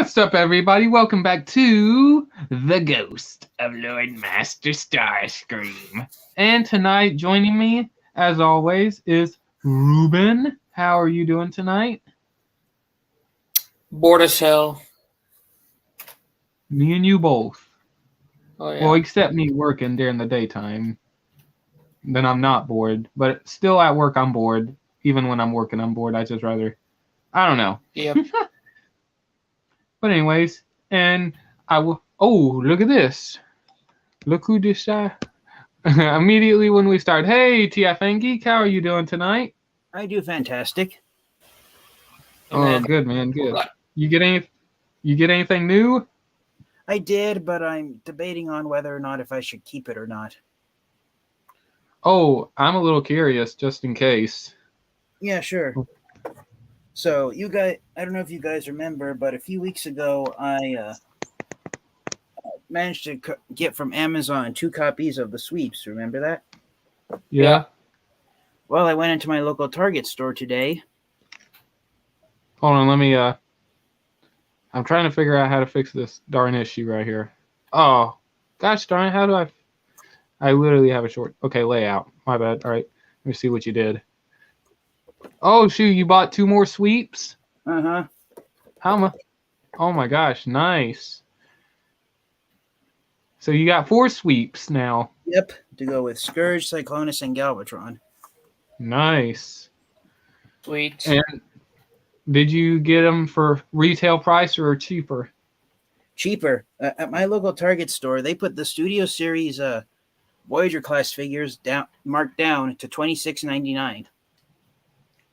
What's up, everybody? Welcome back to The Ghost of Lord Master Starscream. And tonight, joining me, as always, is Ruben. How are you doing tonight? Bored as hell. Me and you both. Oh yeah. Well, except me working during the daytime. Then I'm not bored. But still at work, I'm bored. Even when I'm working, I'm bored. I just rather... I don't know. Yep. But anyways, and I will... Oh, look at this. Look who decided... Immediately when we start, hey, TF Geek, how are you doing tonight? I do fantastic. Oh, Man. good, man, good. You get anything new? I did, but I'm debating on whether or not if I should keep it or not. Oh, I'm a little curious, just in case. Yeah, sure. So you guys, I don't know if you guys remember, but a few weeks ago, I managed to get from Amazon 2 copies of the sweeps. Remember that? Yeah? Well, I went into my local Target store today. Hold on, let me, I'm trying to figure out how to fix this darn issue right here. Oh, gosh darn it, how do I literally have a short, okay, layout. My bad, all right. Let me see what you did. Oh, shoot, you bought 2 more sweeps? Uh-huh. How much? Oh my gosh, nice. So you got 4 sweeps now. Yep, to go with Scourge, Cyclonus, and Galvatron. Nice. Sweet. And did you get them for retail price or cheaper? Cheaper. At my local Target store, they put the Studio Series Voyager class figures marked down to $26.99.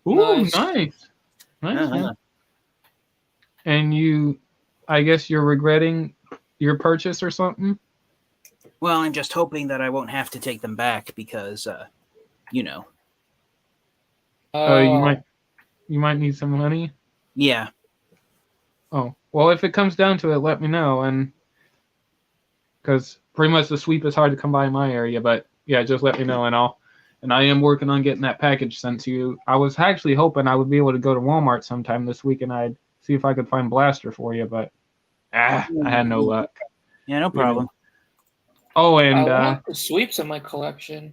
Ooh, Nice. nice. Nice, Uh-huh. man. And I guess you're regretting your purchase or something? Well, I'm just hoping that I won't have to take them back because, you know. You might need some money. Yeah. Oh, well, if it comes down to it, let me know. And because pretty much the sweep is hard to come by in my area, but yeah, just let me know, and I am working on getting that package sent to you. I was actually hoping I would be able to go to Walmart sometime this week and I'd see if I could find Blaster for you, but I had no luck. Yeah, no problem. Oh, I and want the sweeps in my collection.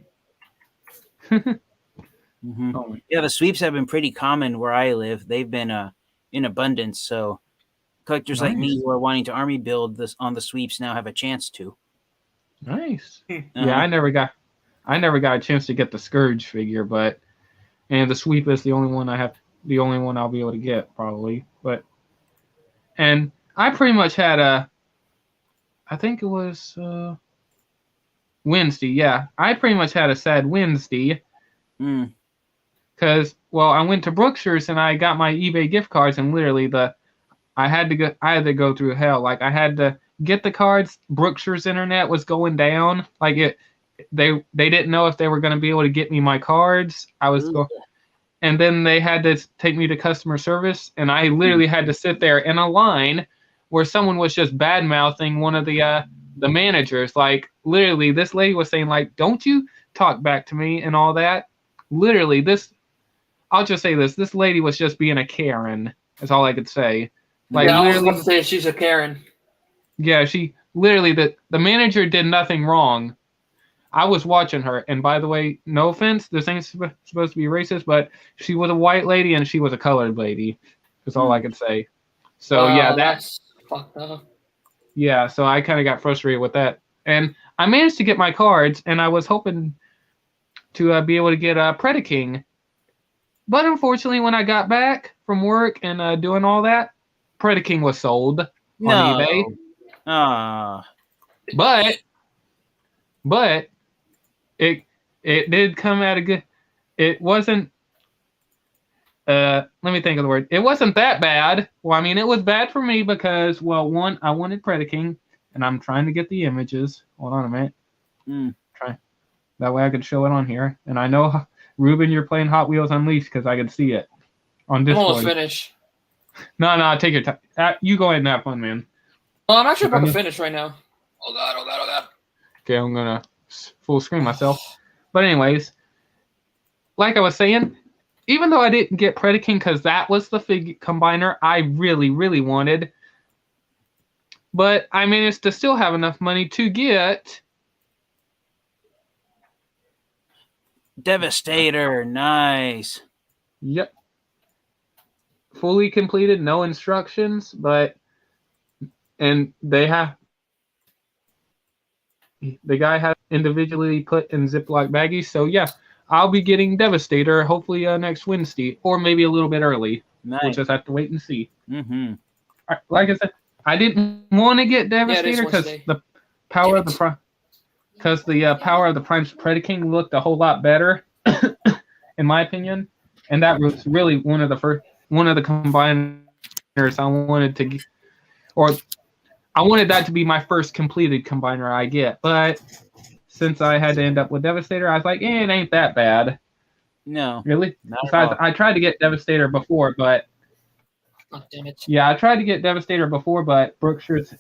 Mm-hmm. oh, Yeah, the sweeps have been pretty common where I live. They've been in abundance, so collectors like me Nice. who are wanting to army build this on the sweeps now have a chance to. nice. Hmm. Yeah, I never got a chance to get the Scourge figure, and the sweep is the only one I'll be able to get probably. And I pretty much had I think it was Wednesday. Yeah, I pretty much had a sad Wednesday because I went to Brookshire's and I got my eBay gift cards, and literally I had to go through hell. Like I had to get the cards. Brookshire's internet was going down. Like they didn't know if they were going to be able to get me my cards. And then they had to take me to customer service, and I literally had to sit there in a line where someone was just bad mouthing one of the managers. Like literally, this lady was saying like, "Don't you talk back to me" and all that. Literally, I'll just say this: this lady was just being a Karen. That's all I could say. Like yeah, I was literally, about to say she's a Karen. yeah, she literally the manager did nothing wrong. I was watching her, and by the way, no offense, this ain't supposed to be racist, but she was a white lady and she was a colored lady. That's all I could say. So Wow, yeah, that's fucked up. yeah. So I kind of got frustrated with that, and I managed to get my cards, and I was hoping to be able to get Predaking, but unfortunately, when I got back from work and doing all that, Predaking was sold on eBay. But it did come at a good. It wasn't. Let me think of the word. It wasn't that bad. Well, I mean, it was bad for me because, well, one, I wanted Predaking, and I'm trying to get the images. Hold on a minute. Try. That way I could show it on here. And I know, Ruben, you're playing Hot Wheels Unleashed because I could see it on I'm Discord. almost finished. No, take your time. You go ahead and have fun, man. Oh, I'm actually about to finish right now. Oh god. Okay, I'm gonna full screen myself. But anyways, like I was saying, even though I didn't get Predaking because that was the figure combiner I really, really wanted, but I managed to still have enough money to get. Devastator, nice. Yep. Fully completed, no instructions, and the guy has individually put in Ziploc baggies. So yeah, I'll be getting Devastator hopefully next Wednesday, or maybe a little bit early. Nice. We'll just have to wait and see. Mm-hmm. Like I said, I didn't want to get Devastator because the power of the power of the Prime's Predaking looked a whole lot better, in my opinion, and that was really one of the combiners I wanted to, or I wanted that to be my first completed combiner I get. But since I had to end up with Devastator, I was like, it ain't that bad. No, really. Besides, I tried to get Devastator before, but oh, damn it. Yeah, I tried to get Devastator before, but Brookshire's.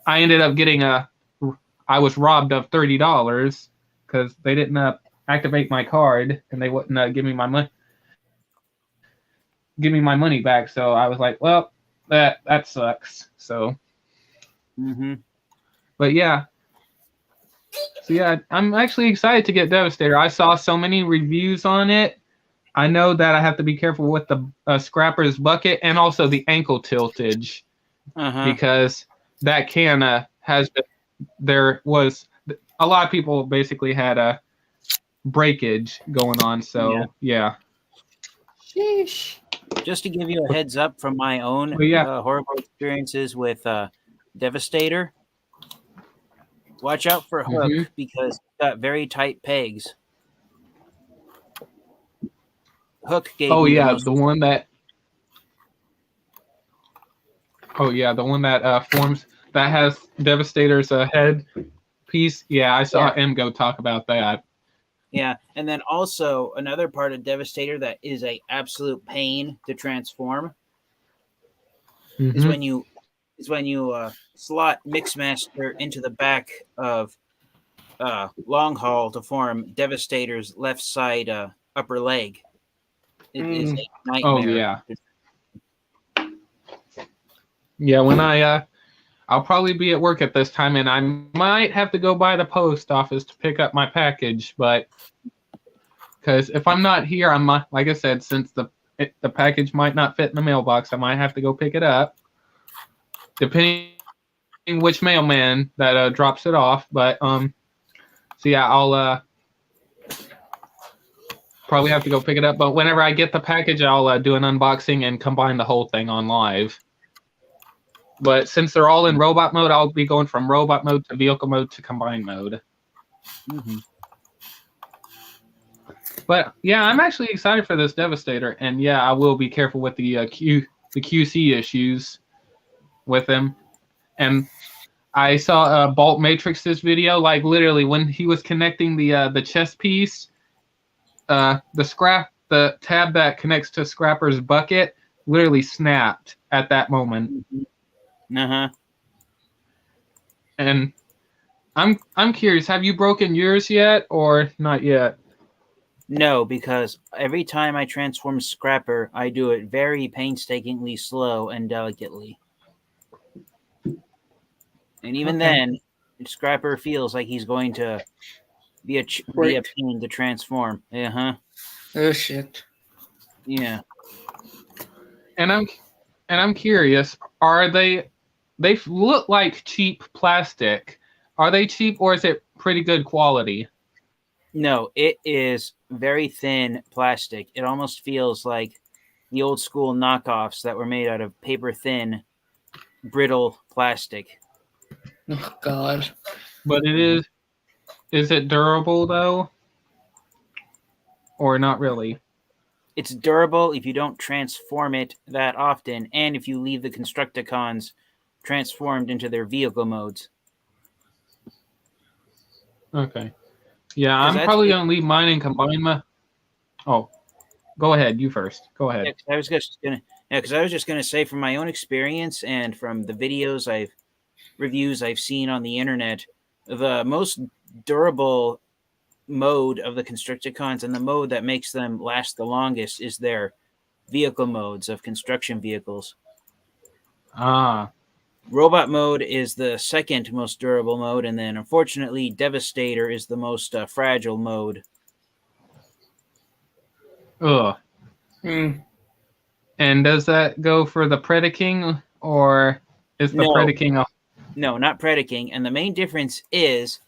I ended up getting I was robbed of $30 because they didn't activate my card and they wouldn't give me my money. Give me my money back. So I was like, well, that sucks. So. Mm-hmm. But yeah. So yeah, I'm actually excited to get Devastator. I saw so many reviews on it. I know that I have to be careful with the Scrapper's bucket and also the ankle tiltage because that can has been, there was a lot of people basically had a breakage going on. So yeah. Sheesh. Just to give you a heads up from my own horrible experiences with Devastator, watch out for Hook because it's got very tight pegs. Hook gave me the one that. Oh yeah, the one that forms that has Devastator's head piece. Yeah, I saw Go talk about that. Yeah, and then also another part of Devastator that is a absolute pain to transform is when you slot Mixmaster into the back of Long Haul to form Devastator's left side upper leg. It is a nightmare. Oh yeah. Yeah, when I'll probably be at work at this time, and I might have to go by the post office to pick up my package. But because if I'm not here, like I said, since the package might not fit in the mailbox, I might have to go pick it up, depending which mailman that drops it off. But so yeah, I'll probably have to go pick it up. But whenever I get the package, I'll do an unboxing and combine the whole thing on live. But since they're all in robot mode, I'll be going from robot mode to vehicle mode to combined mode. Mm-hmm. But yeah, I'm actually excited for this Devastator, and yeah, I will be careful with the QC issues with him. And I saw Bolt Matrix's video, like literally when he was connecting the chest piece, the tab that connects to Scrapper's bucket literally snapped at that moment. And I'm curious, have you broken yours yet or not yet? No, because every time I transform Scrapper, I do it very painstakingly slow and delicately. And even then, Scrapper feels like he's going to be a pain to transform. Oh shit. Yeah. And I'm curious, they look like cheap plastic. Are they cheap or is it pretty good quality? No, it is very thin plastic. It almost feels like the old school knockoffs that were made out of paper thin, brittle plastic. Oh God. But is it durable though? Or not really? It's durable if you don't transform it that often, and if you leave the Constructicons transformed into their vehicle modes. Okay. Yeah, I'm probably going to leave mine and combine my... Oh, go ahead. You first. Go ahead. Yeah, because I was just gonna say from my own experience and from the reviews I've seen on the internet, the most durable mode of the Constructicons and the mode that makes them last the longest is their vehicle modes of construction vehicles. Ah. Robot mode is the second most durable mode, and then unfortunately, Devastator is the most fragile mode. Ugh. Mm. And does that go for the Predaking, or is the No. Predaking a... No, not Predaking. And the main difference is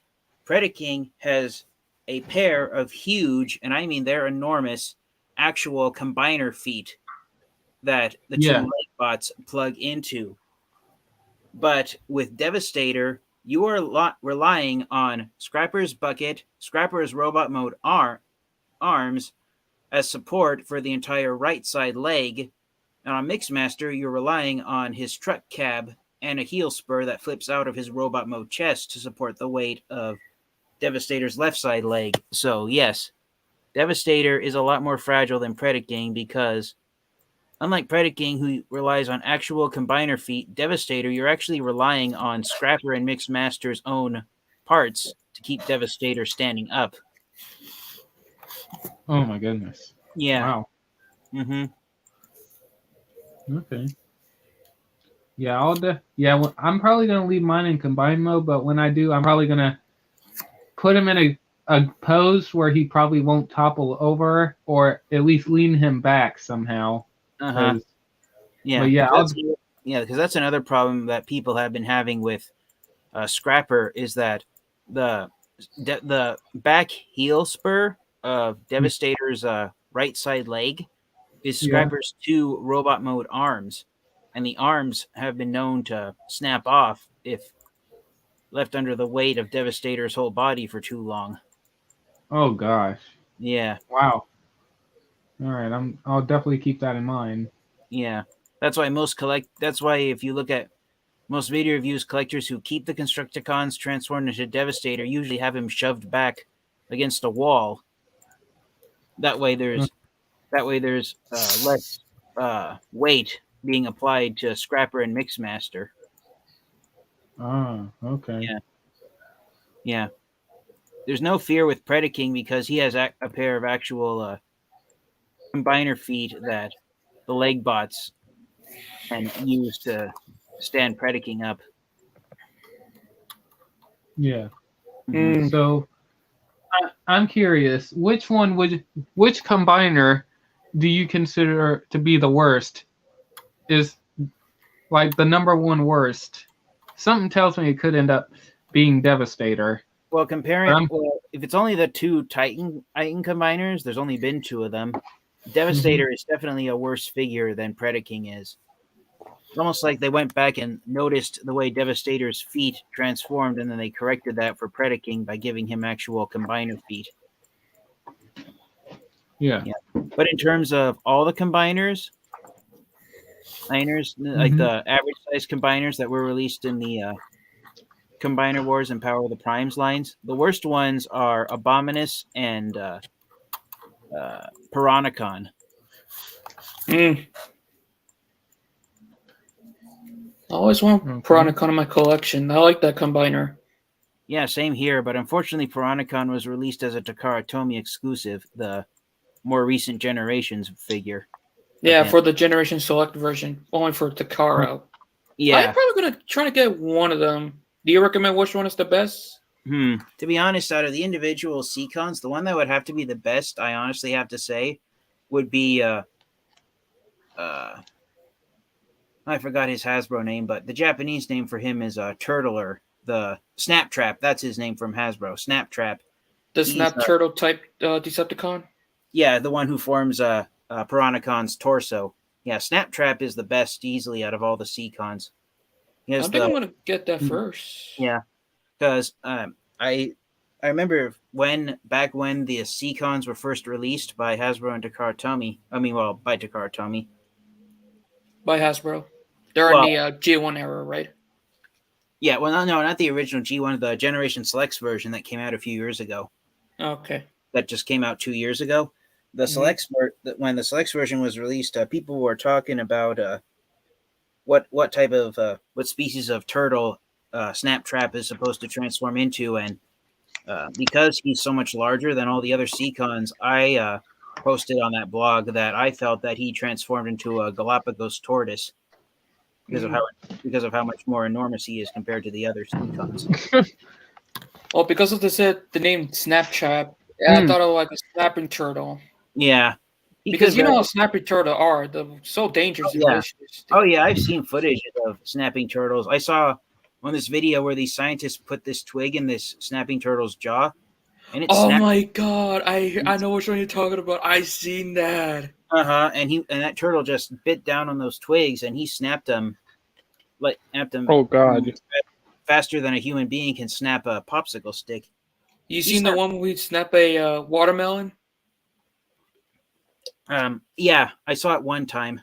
Predaking has a pair of huge, and I mean they're enormous, actual combiner feet that the two leg bots plug into. But with Devastator, you are relying on Scrapper's bucket, Scrapper's robot mode arms as support for the entire right side leg. And on Mixmaster, you're relying on his truck cab and a heel spur that flips out of his robot mode chest to support the weight of Devastator's left side leg. So yes, Devastator is a lot more fragile than Predaking because unlike Predaking, who relies on actual combiner feet, Devastator, you're actually relying on Scrapper and Mixmaster's own parts to keep Devastator standing up. Oh my goodness. Yeah. Wow. Mm-hmm. Okay. Yeah, I'm probably gonna leave mine in combined mode, but when I do, I'm probably gonna put him in a pose where he probably won't topple over, or at least lean him back somehow. Uh-huh. Yeah. But yeah, because that's another problem that people have been having with Scrapper is that the back heel spur of Devastator's right side leg is Scrapper's two robot mode arms, and the arms have been known to snap off if left under the weight of Devastator's whole body for too long. Oh gosh. Yeah. Wow. All right, I'll definitely keep that in mind. Yeah. That's why that's why if you look at most video reviews, collectors who keep the Constructicons transformed into Devastator usually have him shoved back against a wall. That way there's less weight being applied to Scrapper and Mixmaster. Oh, okay. Yeah. There's no fear with Predaking because he has a pair of actual combiner feet that the leg bots can use to stand Predaking up. Yeah. Mm. So I'm curious, which combiner do you consider to be the worst? Is like the number one worst? Something tells me it could end up being Devastator. Well, if it's only the two Titan combiners, there's only been two of them. Devastator is definitely a worse figure than Predaking is. It's almost like they went back and noticed the way Devastator's feet transformed, and then they corrected that for Predaking by giving him actual combiner feet. Yeah. But in terms of all the combiners, like the average size combiners that were released in the Combiner Wars and Power of the Primes lines, the worst ones are Abominus and Piranacon. I always want Piranacon in my collection. I like that combiner. Yeah, same here, but unfortunately Piranacon was released as a Takara Tomy exclusive, the more recent Generations figure. Yeah, for the Generation Select version, only for Takara. Yeah. I'm probably going to try to get one of them. Do you recommend which one is the best? To be honest, out of the individual Seacons, the one that would have to be the best, I honestly have to say, would be I forgot his Hasbro name, but the Japanese name for him is Turtler. The Snaptrap, that's his name from Hasbro. Snaptrap. The Snap Turtle type Decepticon? Yeah, the one who forms Piranacon's torso. Yeah, Snaptrap is the best easily out of all the Seacons. I think I'm going to get that first. Yeah, because I remember back when the Seacons were first released by Hasbro and Takara Tomy. By Takara Tomy. By Hasbro. They're in the G1 era, right? Yeah, well, no, not the original G1, the Generation Selects version that came out a few years ago. Okay. That just came out 2 years ago. The Selects when the Selects version was released, people were talking about what species of turtle Snaptrap is supposed to transform into, and because he's so much larger than all the other Seacons, I posted on that blog that I felt that he transformed into a Galapagos tortoise. because of how much more enormous he is compared to the other Seacons. Well, because of the name Snapchat, I thought of like a snapping turtle. Yeah. Because you know how snapping turtle are. They're so dangerous and vicious. Oh, yeah. I've seen footage of snapping turtles. I saw on this video where these scientists put this twig in this snapping turtle's jaw. And my god. I know which one you're talking about. I seen that. And that turtle just bit down on those twigs and he snapped them. Oh, God. Faster than a human being can snap a popsicle stick. You seen the one where we snap a watermelon? Yeah, I saw it one time.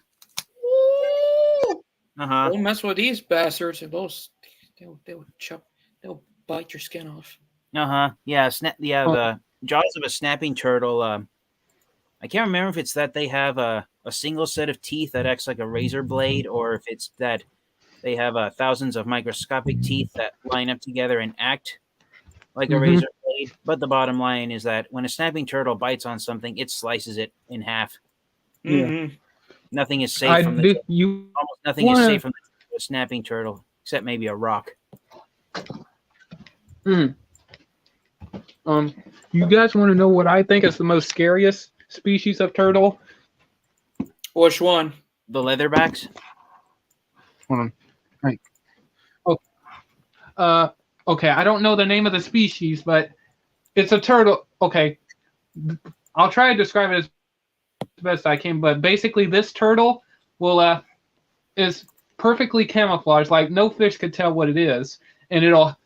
Don't mess with these bastards. They'll bite your skin off. Yeah, the jaws of a snapping turtle. I can't remember if it's that they have a single set of teeth that acts like a razor blade, or if it's that they have thousands of microscopic teeth that line up together and act like a razor blade. But the bottom line is that when a snapping turtle bites on something, it slices it in half. Mm-hmm. Nothing is safe from the almost nothing is safe from the snapping turtle, except maybe a rock. You guys want to know what I think is the most scariest species of turtle? Which one? The leatherbacks. Hold on. Right. Oh. Okay. I don't know the name of the species, but it's a turtle. Okay. I'll try to describe it as best I can, but basically this turtle is perfectly camouflaged, like no fish could tell what it is, and it'll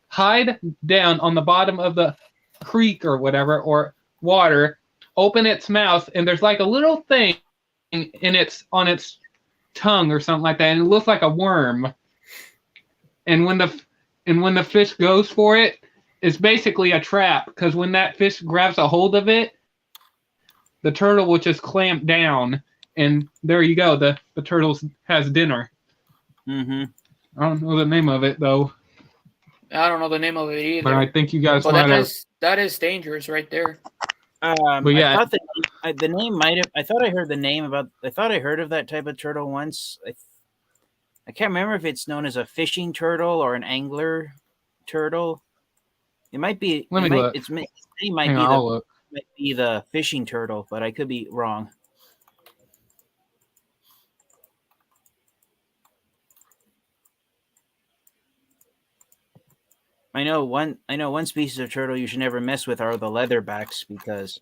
hide down on the bottom of the creek or whatever, or water, open its mouth, and there's like a little thing on its tongue or something like that, and it looks like a worm. And when the fish goes for it, it's basically a trap, because when that fish grabs a hold of it, the turtle will just clamp down, and there you go. The turtle has dinner. I don't know the name of it though. I don't know the name of it either. But I think you guys. But that is dangerous right there. But yeah, I thought the name might have. I thought I heard the name about. I thought I heard of that type of turtle once. I can't remember if it's known as a fishing turtle or an angler turtle. It might be. Let me look. Its name might be the fishing turtle, but I could be wrong. I know one species of turtle you should never mess with are the leatherbacks, because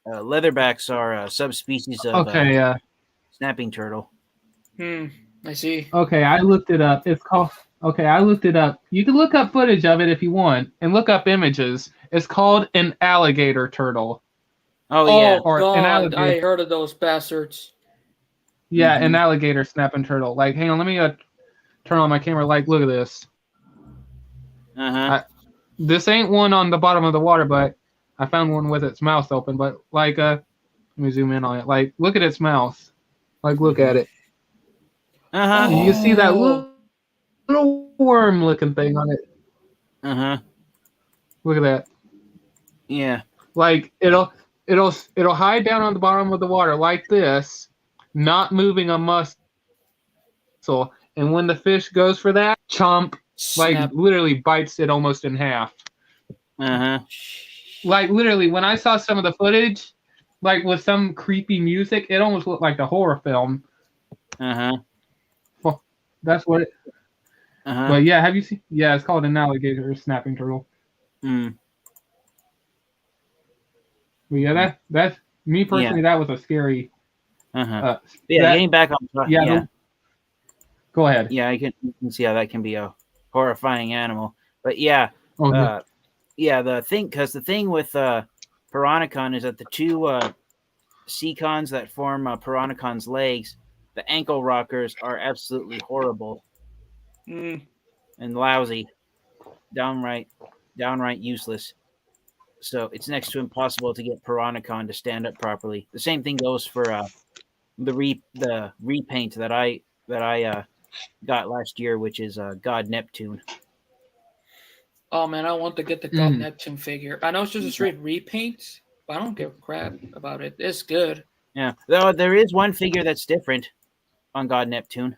leatherbacks are a subspecies of snapping turtle. I see. Okay, I looked it up. I looked it up. You can look up footage of it if you want, and look up images. It's called an alligator turtle. Oh yeah. Or God, an alligator. I heard of those bastards. Yeah, an alligator snapping turtle. Like, hang on, let me turn on my camera. Like, look at this. This ain't one on the bottom of the water, but I found one with its mouth open. But like, let me zoom in on it. Like, look at its mouth. Like, look at it. You see that little worm-looking thing on it. Look at that. Yeah. Like, it'll hide down on the bottom of the water like this, not moving a muscle. And when the fish goes for that, chomp, like literally bites it almost in half. Like literally, when I saw some of the footage, like with some creepy music, it almost looked like a horror film. Well, that's what it. But yeah, have you seen? Yeah, it's called an alligator snapping turtle. But yeah, that's me personally. Yeah. That was a scary. Getting back on. Go ahead. Yeah, you can see how that can be a horrifying animal. But yeah, the thing with Piranacon is that the two Seacons that form Piranacon's legs, the ankle rockers, are absolutely horrible and lousy, downright useless. So it's next to impossible to get Piranacon to stand up properly. The same thing goes for the repaint that I got last year, which is God Neptune. Oh man, I want to get the God Neptune figure. I know it's just a straight repaint, but I don't give a crap about it. It's good. Yeah, though there is one figure that's different on God Neptune.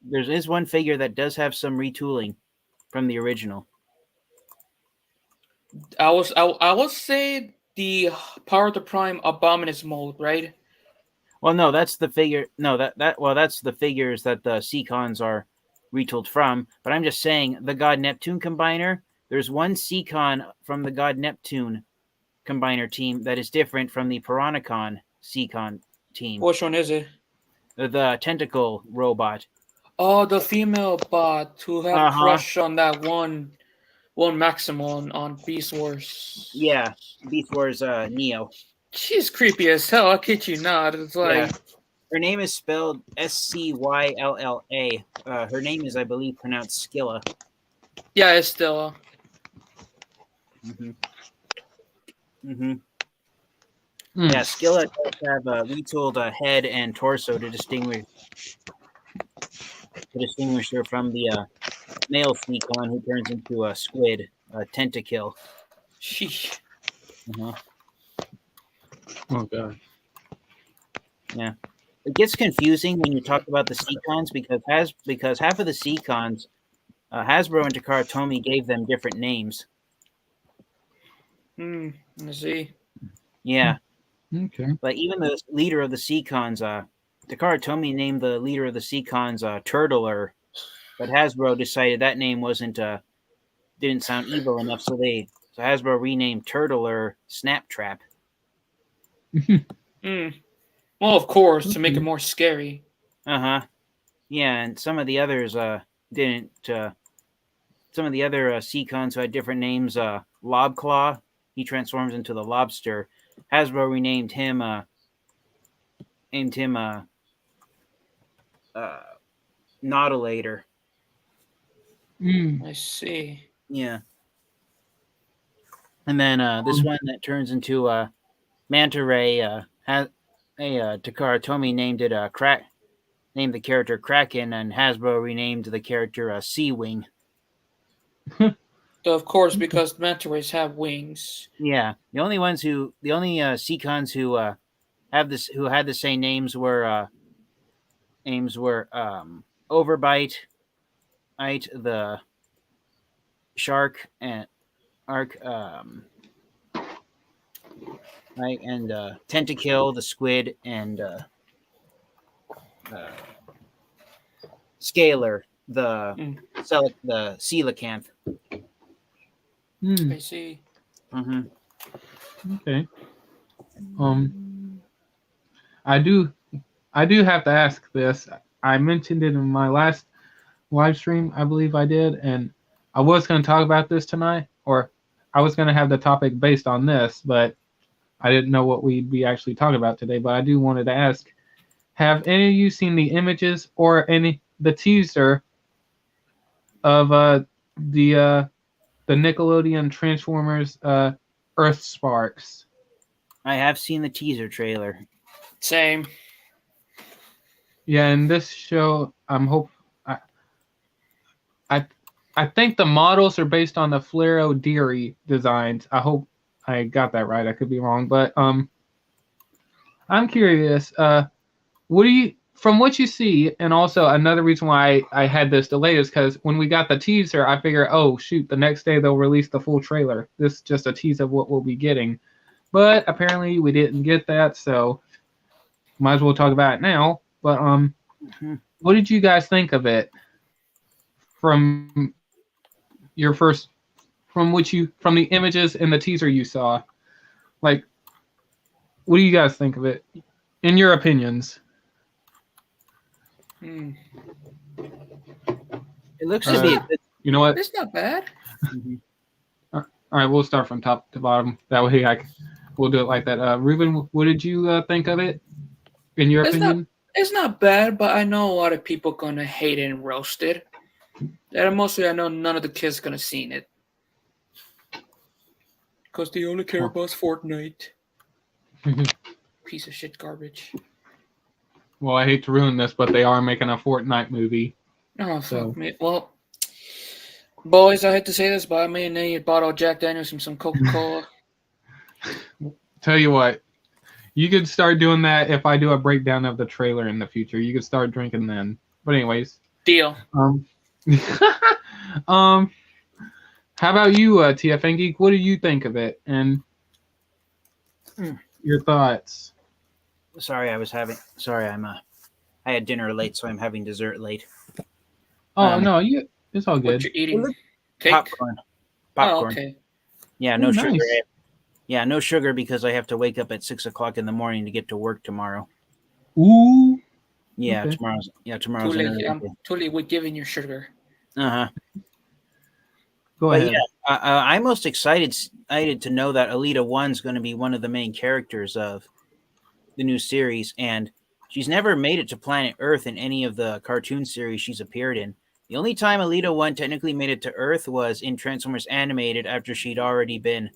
There is one figure that does have some retooling from the original. I will say the Power of the Prime Abominus mold, right? Well, no, that's the figure. No, that's the figures that the Seacons are retooled from. But I'm just saying the God Neptune combiner. There's one Seacon from the God Neptune combiner team that is different from the Piranacon Seacon team. Which one is it? The tentacle robot. Oh, the female bot who had crush on that one Maximon on Beast Wars. Yeah, Beast Wars Neo. She's creepy as hell. I kid you not. It's like her name is spelled Scylla. Her name is, I believe, pronounced Skilla. Yeah, it's Skilla. Yeah, Skilla does have a retooled head and torso to distinguish her from the male Seacon who turns into a squid, a tentakill. Sheesh. Oh god. Yeah, it gets confusing when you talk about the Seacons because half of the Seacons, Hasbro and Takara Tomy gave them different names. I see. Yeah. Okay. Like even the leader of the Seacons, Takara Tomy named the leader of the Seacons Turtler, but Hasbro decided that name didn't sound evil enough, so Hasbro renamed Turtler Snaptrap. Well, of course, to make it more scary. Yeah, and some of the others didn't. Some of the other Seacons who had different names, Lobclaw, he transforms into the lobster. Hasbro renamed him, Nautilator. I see. Yeah. And then this one that turns into Manta Ray, Takara Tomy named it named the character Kraken, and Hasbro renamed the character Sea Wing. Of course, because manta rays have wings. Yeah, the only Seacons who had the same names were Overbite, the shark, and Arc, and Tentakill, the squid, and Scalar, the coelacanth. I see. Okay. I do have to ask this. I mentioned it in my last live stream, I believe I did, and I was going to talk about this tonight, or I was going to have the topic based on this, but I didn't know what we'd be actually talking about today. But I do wanted to ask: have any of you seen the images or the teaser of the Nickelodeon Transformers Earth Sparks? I have seen the teaser trailer. Same. Yeah, in this show, I think the models are based on the Flero Deary designs. I hope I got that right. I could be wrong, but I'm curious. From what you see, and also another reason why I had this delay is because when we got the teaser, I figured, oh shoot, the next day they'll release the full trailer. This is just a tease of what we'll be getting, but apparently we didn't get that, so might as well talk about it now. But what did you guys think of it from from the images and the teaser you saw? Like, what do you guys think of it, in your opinions? It looks to be. You know what? It's not bad. All right, we'll start from top to bottom. That way, we'll do it like that. Ruben, what did you think of it, in your opinion? It's not bad, but I know a lot of people gonna hate it and roast it. And mostly, I know none of the kids gonna seen it because they only care about Fortnite. Piece of shit garbage. Well, I hate to ruin this, but they are making a Fortnite movie. Oh, fuck me. Well, boys, I hate to say this, but I may need a bottle of Jack Daniels and some Coca-Cola. Tell you what, You could start doing that if I do a breakdown of the trailer in the future. You could start drinking then. But anyways, Deal. um, how about you, TFN Geek? What do you think of it and your thoughts? Sorry, I had dinner late, so I'm having dessert late. Oh no, it's all What good. you eating? Cake? Popcorn. Oh, okay. Yeah, no sugar. Nice. Yeah, no sugar because I have to wake up at 6:00 in the morning to get to work tomorrow. Ooh. Yeah, Okay. tomorrow's an early I'm day. too late with giving you sugar. Go But ahead. yeah, I'm most excited to know that Alita 1's going to be one of the main characters of the new series, and she's never made it to planet Earth in any of the cartoon series she's appeared in. The only time Alita 1 technically made it to Earth was in Transformers Animated after she'd already been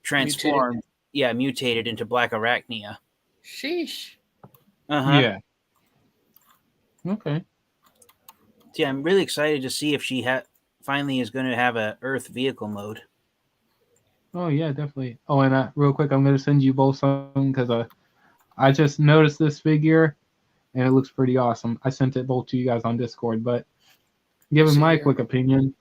transformed, mutated into Black Arachnia. Sheesh. Yeah. Okay. Yeah, I'm really excited to see if she finally is going to have a Earth vehicle mode. Oh yeah, definitely. Oh, and real quick, I'm gonna send you both something because I just noticed this figure and it looks pretty awesome. I sent it both to you guys on Discord, but giving my quick opinion,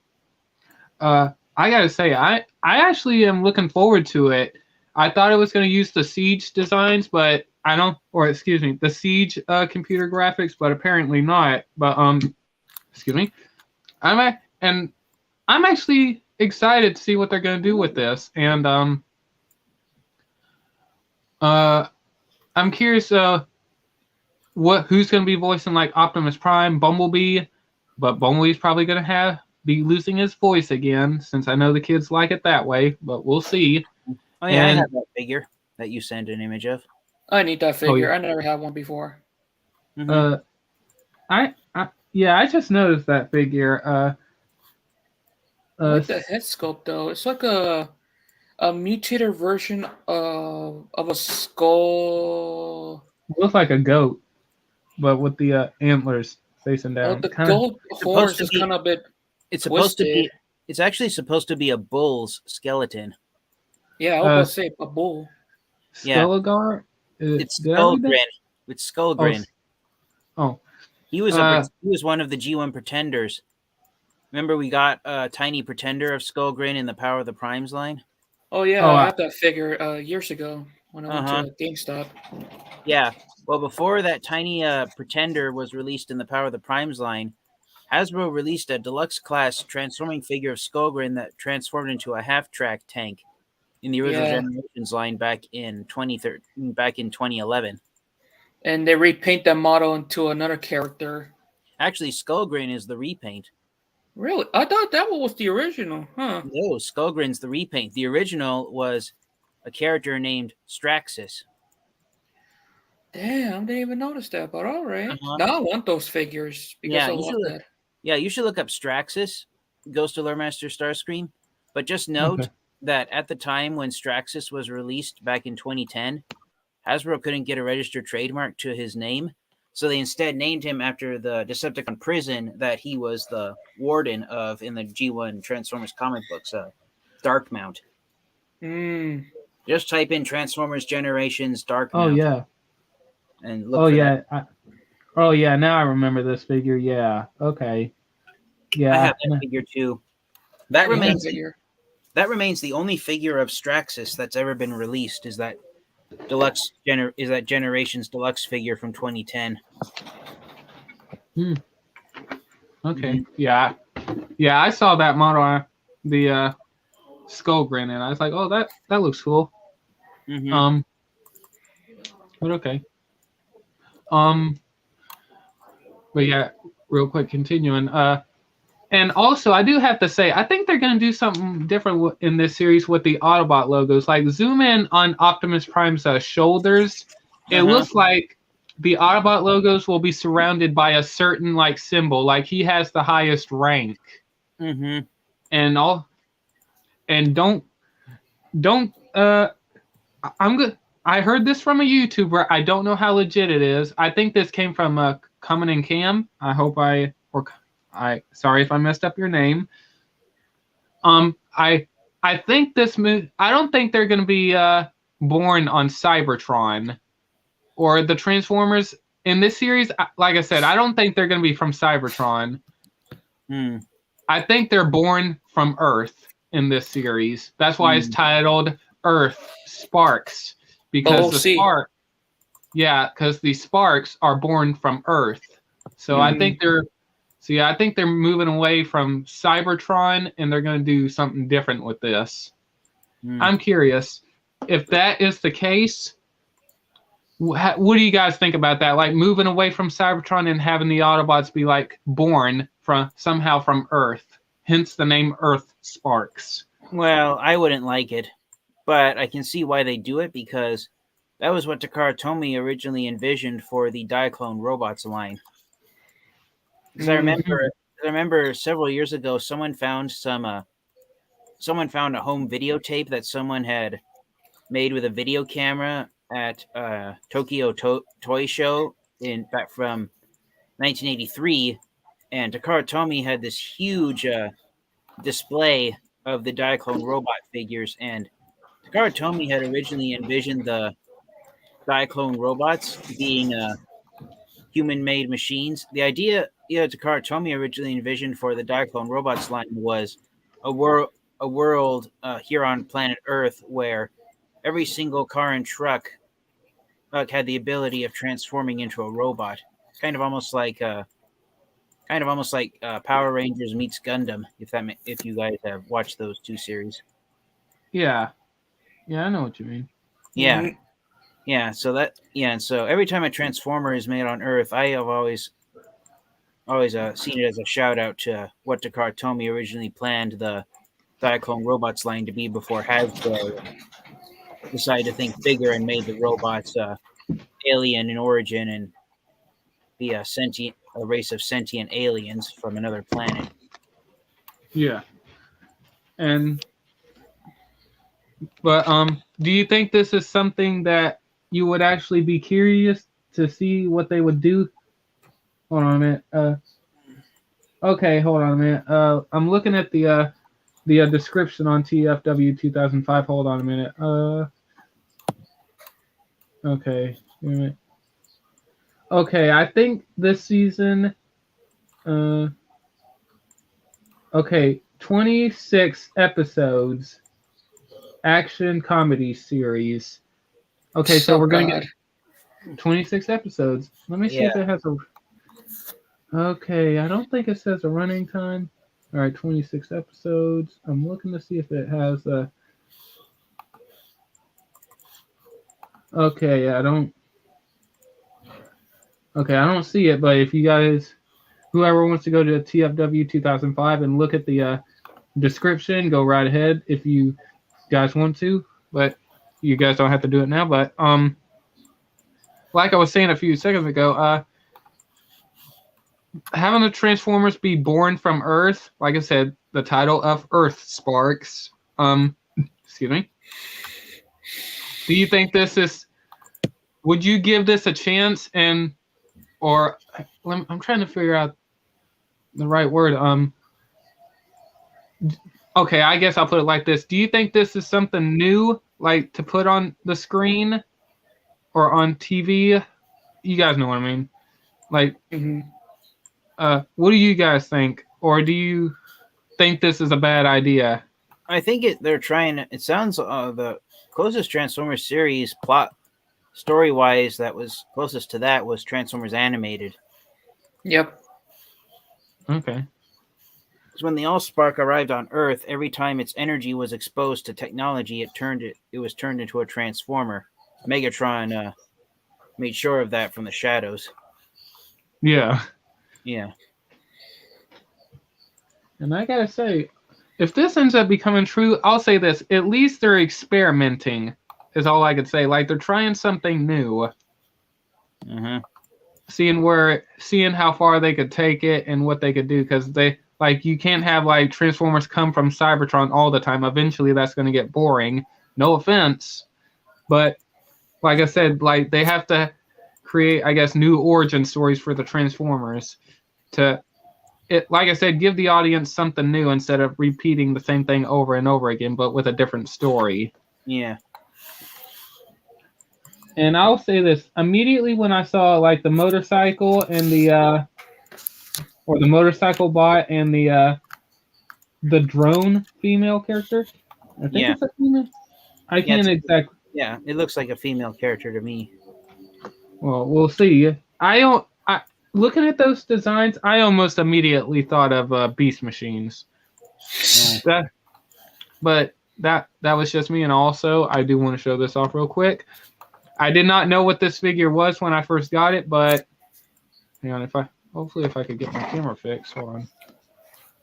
I gotta say, I actually am looking forward to it. I thought it was gonna use the Siege designs, but I don't, or excuse me, the Siege computer graphics, but apparently not. But excuse me, I'm actually excited to see what they're gonna do with this, and I'm curious who's gonna be voicing like Optimus Prime, Bumblebee, but Bumblebee's probably gonna be losing his voice again since I know the kids like it that way, but we'll see. Oh yeah, I have that figure that you sent an image of. I need that figure. I never had one before. I just noticed that figure. I like the head sculpt though. It's like a mutated version of a skull. Looks like a goat, but with the antlers facing down. The goat horse is kind of a bit. It's supposed to be. It's actually supposed to be a bull's skeleton. Yeah, I was about to say a bull. Skelegar? It's Skullgrin. It's Skullgrin. Oh. He was one of the G1 pretenders. Remember we got a tiny pretender of Skullgrin in the Power of the Primes line? Oh yeah, I had that figure years ago when I went to GameStop. Yeah. Well, before that tiny pretender was released in the Power of the Primes line, Hasbro released a deluxe class transforming figure of Skullgrin that transformed into a half-track tank in the original Generations line back in 2011. And they repaint that model into another character. Actually, Skullgrin is the repaint. Really? I thought that one was the original, huh? No, Skullgrin's the repaint. The original was a character named Straxus. Damn, I didn't even notice that, but all right. Now I want those figures because I love that. Yeah, you should look up Straxus, Ghost of Loremaster Starscream. But just note that at the time when Straxus was released back in 2010, Hasbro couldn't get a registered trademark to his name. So they instead named him after the Decepticon prison that he was the warden of in the G1 Transformers comic books, Darkmount. Just type in Transformers Generations Darkmount. Oh, yeah. And look for that. Oh, yeah, now I remember this figure. Yeah, okay. Yeah. I have that figure, too. That remains the only figure of Straxus that's ever been released, is that Generations Deluxe figure from 2010. Okay. Yeah, I saw that model, the Skullgrin, and I was like, oh, that looks cool. But okay. But yeah, real quick, continuing. And also, I do have to say, I think they're going to do something different in this series with the Autobot logos. Like, zoom in on Optimus Prime's shoulders. It looks like the Autobot logos will be surrounded by a certain, like, symbol. Like, he has the highest rank. And I heard this from a YouTuber. I don't know how legit it is. I think this came from Coming in Cam. Sorry if I messed up your name. I think this move. I don't think they're going to be born on Cybertron, or the Transformers in this series. Like I said, I don't think they're going to be from Cybertron. I think they're born from Earth in this series. That's why it's titled Earth Sparks, because because the sparks are born from Earth. So I think they're moving away from Cybertron, and they're going to do something different with this. I'm curious if that is the case. What do you guys think about that? Like moving away from Cybertron and having the Autobots be like born somehow from Earth, hence the name Earth Sparks. Well, I wouldn't like it, but I can see why they do it, because that was what Takara Tomy originally envisioned for the Diaclone Robots line. Because I remember several years ago, someone found a home videotape that someone had made with a video camera at Tokyo Toy Show back from 1983, and Takara Tomy had this huge display of the Diaclone robot figures, and Takara Tomy had originally envisioned the Diaclone robots being human-made machines. The idea Takara Tomy originally envisioned for the Diaclone robots line was a world here on planet Earth where every single car and truck had the ability of transforming into a robot, kind of almost like Power Rangers meets Gundam. If you guys have watched those two series. Yeah, I know what you mean. Yeah, yeah. So every time a Transformer is made on Earth, I have always seen it as a shout out to what Takara Tomy originally planned the Diaclone Robots line to be before Hasbro decided to think bigger and made the robots alien in origin and be a race of sentient aliens from another planet. Yeah. But do you think this is something that you would actually be curious to see what they would do? Hold on a minute. Okay, hold on a minute. I'm looking at the description on TFW 2005. Hold on a minute. Okay. Wait a minute. Okay, I think this season. 26 episodes. Action comedy series. Okay, so we're going to get 26 episodes. Let me see if it has a. Okay, I don't think it says a running time. All right, 26 episodes. I'm looking to see if it has a. Okay, I don't see it, but if you guys, whoever wants to go to TFW 2005 and look at the description, go right ahead if you guys want to, but you guys don't have to do it now. But like I was saying a few seconds ago, having the Transformers be born from Earth, like I said, the title of Earth Sparks. Excuse me. Do you think would you give this a chance? I'm trying to figure out the right word. Okay, I guess I'll put it like this. Do you think this is something new, like to put on the screen or on TV? You guys know what I mean. Like, what do you guys think? Or do you think this is a bad idea? I think it sounds the closest Transformers series plot story-wise that was closest to that was Transformers Animated. Yep. Okay. Because when the Allspark arrived on Earth, every time its energy was exposed to technology, it was turned into a Transformer. Megatron made sure of that from the shadows. Yeah. Yeah. And I gotta say, if this ends up becoming true, I'll say this: at least they're experimenting. Is all I could say. Like they're trying something new. Seeing how far they could take it and what they could do, because you can't have like Transformers come from Cybertron all the time. Eventually that's going to get boring. No offense, but like I said, like they have to create, I guess, new origin stories for the Transformers like I said, give the audience something new instead of repeating the same thing over and over again, but with a different story. Yeah. And I'll say this immediately when I saw like the motorcycle and the motorcycle bot and the drone female character. I think it's a female. I can't exactly. Yeah, it looks like a female character to me. Well, we'll see. Looking at those designs, I almost immediately thought of Beast Machines. But that was just me. And also, I do want to show this off real quick. I did not know what this figure was when I first got it, but hang on, hopefully if I could get my camera fixed. Hold on.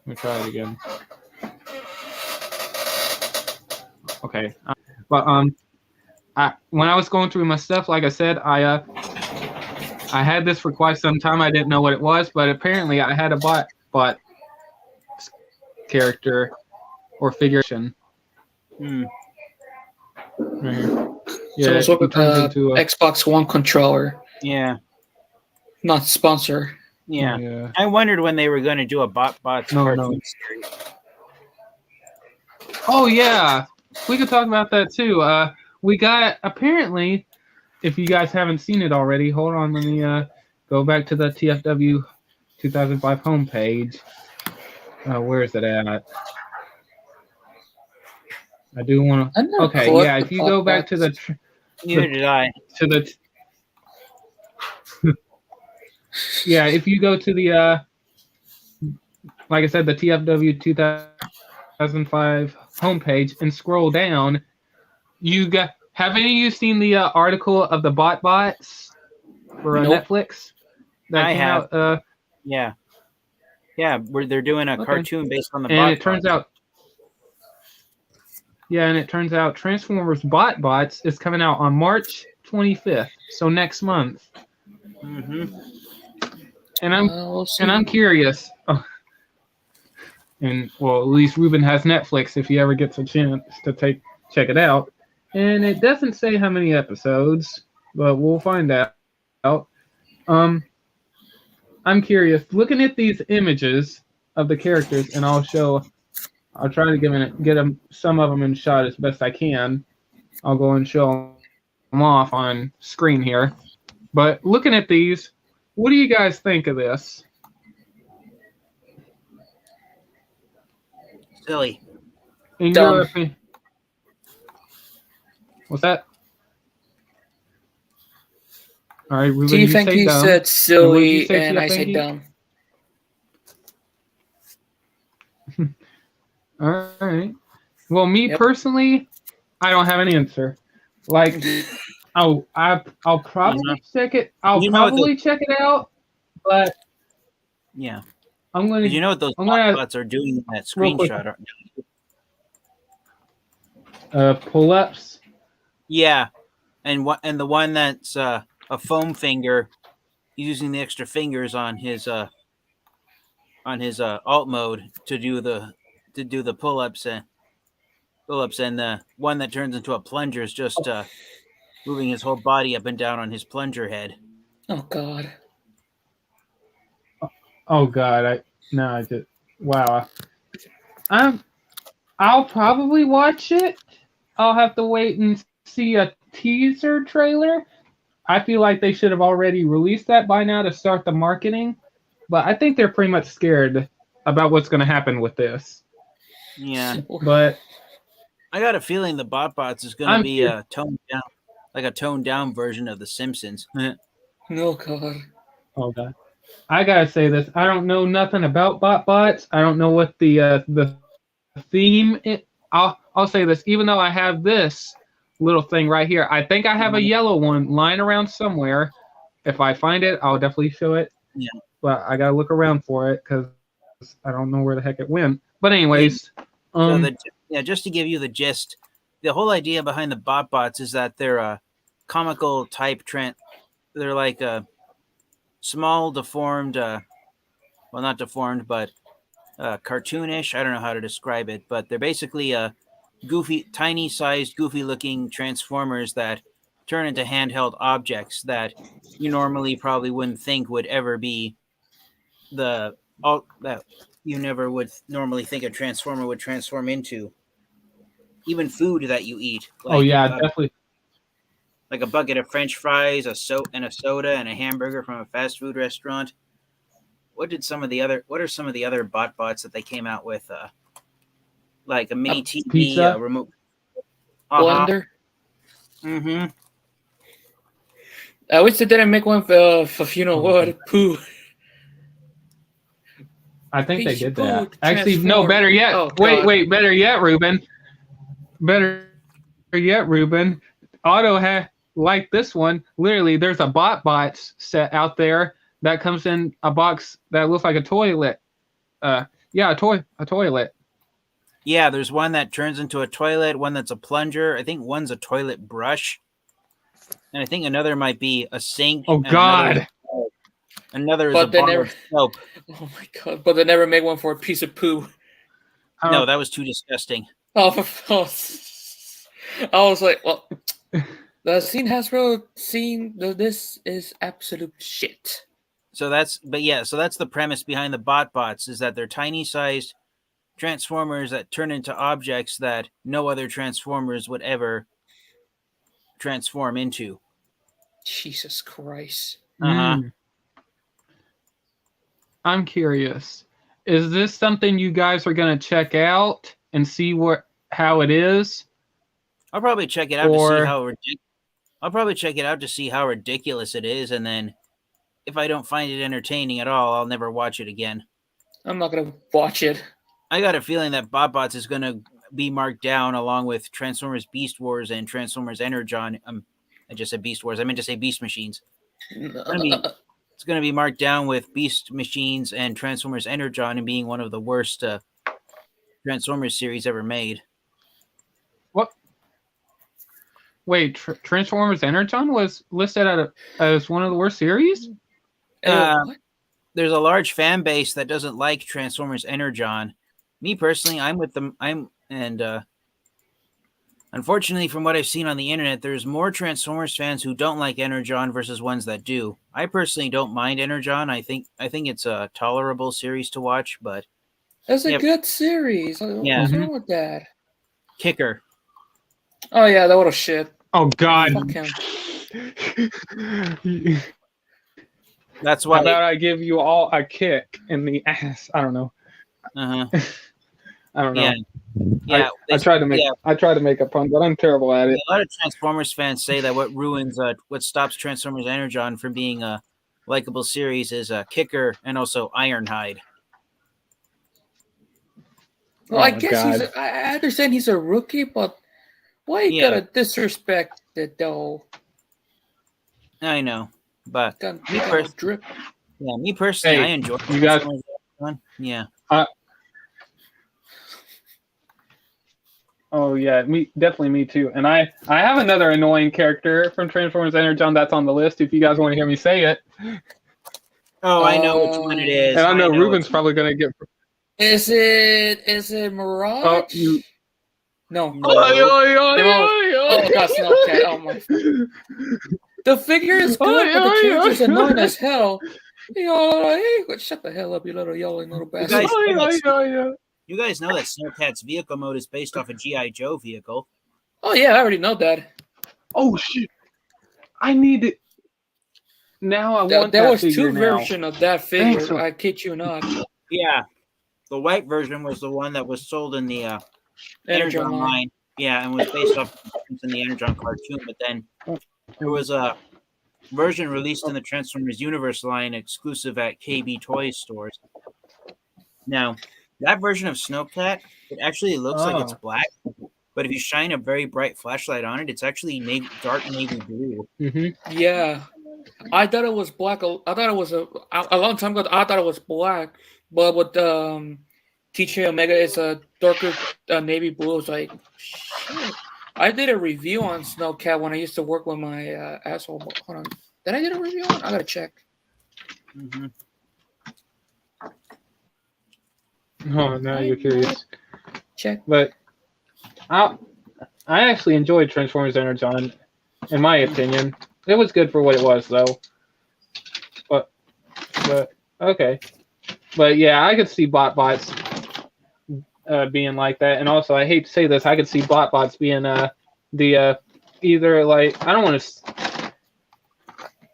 Let me try it again. Okay. But when I was going through my stuff, like I said, I had this for quite some time. I didn't know what it was, but apparently I had a bot character or figure. Hmm. Right here. Yeah, so it's Xbox One controller. Yeah. Not sponsor. Yeah. Yeah. I wondered when they were going to do a bots cartoon series. Oh yeah, we could talk about that too. We got apparently, if you guys haven't seen it already, hold on. Let me go back to the TFW 2005 homepage. Where is it at? I do want to. Okay, yeah. If you go back to the. Neither did I. To the. Yeah, if you go to the. Like I said, the TFW 2005 homepage and scroll down, have any of you seen the article of the bots for Netflix? I have. Yeah, where they're doing a cartoon based on the and it turns out. Yeah, and it turns out Transformers Bots is coming out on March 25th, so next month. Mm-hmm. And I'm curious. And well, at least Ruben has Netflix if he ever gets a chance to check it out. And it doesn't say how many episodes, but we'll find out. I'm curious. Looking at these images of the characters, and I'll try to get them some of them in shot as best I can. I'll go and show them off on screen here. But looking at these, what do you guys think of this? Silly. In your opinion. What's that? All right, Ruben, you think he said silly and I said dumb? All right. Well, me personally, I don't have an answer. Like, I'll probably check it. I'll probably check it out, but yeah, I'm going to. You know what those bots are doing in that screenshot? Pull-ups. Yeah, and the one that's a foam finger, using the extra fingers on his alt mode to do the pull-ups and the one that turns into a plunger is just moving his whole body up and down on his plunger head. Oh God. Oh God. Wow. I'll probably watch it. I'll have to wait and see a teaser trailer. I feel like they should have already released that by now to start the marketing, but I think they're pretty much scared about what's going to happen with this. Yeah, but I got a feeling the bots is going to be a toned down version of The Simpsons. No God. Oh God. I gotta say this. I don't know nothing about bots. I don't know what the theme is. I'll say this. Even though I have this little thing right here, I think I have a yellow one lying around somewhere. If I find it, I'll definitely show it. Yeah. But I gotta look around for it because I don't know where the heck it went. But anyways, just to give you the gist, the whole idea behind the bots is that they're a comical type trend. They're like a small, deformed, well, not deformed, but cartoonish. I don't know how to describe it, but they're basically goofy, tiny-sized, goofy-looking Transformers that turn into handheld objects that you normally probably wouldn't think would ever be that you never would normally think a Transformer would transform into. Even food that you eat. Like, definitely. like a bucket of French fries, a soda, and a hamburger from a fast food restaurant. What are some of the other bots that they came out with? Like a mini TV, pizza, remote blender. Mm-hmm. I wish they didn't make one for you know what, poo. I think they Piece did of that. poo Actually, no. transform. Better yet. Oh, wait. God. Better yet, Ruben. Better yet, Ruben. Auto had like this one. Literally, there's a bot set out there that comes in a box that looks like a toilet. Yeah, a toilet. Yeah, there's one that turns into a toilet. One that's a plunger. I think one's a toilet brush, and I think another might be a sink. Oh God. Another is a bar of soap. Oh my God! But they never make one for a piece of poo. No, that was too disgusting. I was like, well, the scene Hasbro scene. This is absolute shit. So that's the premise behind the bots is that they're tiny sized Transformers that turn into objects that no other Transformers would ever transform into. Jesus Christ. I'm curious. Is this something you guys are going to check out and see how it is? I'll probably check it out to see how ridiculous it is, and then if I don't find it entertaining at all, I'll never watch it again. I'm not going to watch it. I got a feeling that BotBots is going to be marked down along with Transformers Beast Wars and Transformers Energon. I just said Beast Wars. I meant to say Beast Machines. It's going to be marked down with Beast Machines and Transformers Energon and being one of the worst Transformers series ever made. What? Wait, Transformers Energon was listed as one of the worst series? There's a large fan base that doesn't like Transformers Energon. Me personally, I'm with them. Unfortunately, from what I've seen on the internet, there's more Transformers fans who don't like Energon versus ones that do. I personally don't mind Energon. I think it's a tolerable series to watch, but it's a good series. What's wrong with that? Kicker. Oh yeah, that little shit. Oh God. Fuck him. That's why. How about I give you all a kick in the ass? I don't know. I don't know. Yeah, I tried to make a pun, but I'm terrible at it. A lot of Transformers fans say that what stops Transformers Energon from being a likable series is Kicker and also Ironhide. Well, I guess I understand he's a rookie, but why you gotta disrespect it though? I know, but me personally, I enjoy you guys. Yeah. Oh yeah, definitely me too. And I have another annoying character from Transformers Energon that's on the list. If you guys want to hear me say it. Oh, I know which one it is. And I know Ruben's probably gonna get. Is it Mirage? Oh, No. Oh, that's not okay. Oh my. The figure is good, but the character's annoying as hell. Shut the hell up, you little yelling little bastard. You guys know that Snowcat's vehicle mode is based off a G.I. Joe vehicle. Oh yeah, I already know that. Oh shit! I need it. Now I want that. There was two versions of that figure. Thanks. I kid you not. Yeah, the white version was the one that was sold in the Energon line. Yeah, and was based off in the Energon cartoon. But then there was a version released in the Transformers Universe line, exclusive at KB Toys stores. Now, that version of Snowcat, it actually looks like it's black, but if you shine a very bright flashlight on it, it's actually dark navy blue. Mm-hmm. Yeah, I thought it was black. I thought it was a long time ago. I thought it was black, but with TJ Omega, it's a darker navy blue. It's like, shit. I did a review on Snowcat when I used to work with my asshole. Hold on, did I do a review on? I gotta check. Mm-hmm. Oh, now you're curious. Check. But I actually enjoyed Transformers Energon, in my opinion. It was good for what it was, though. But okay. But yeah, I could see BotBots being like that, and also I hate to say this, I could see BotBots being the either like I don't want to.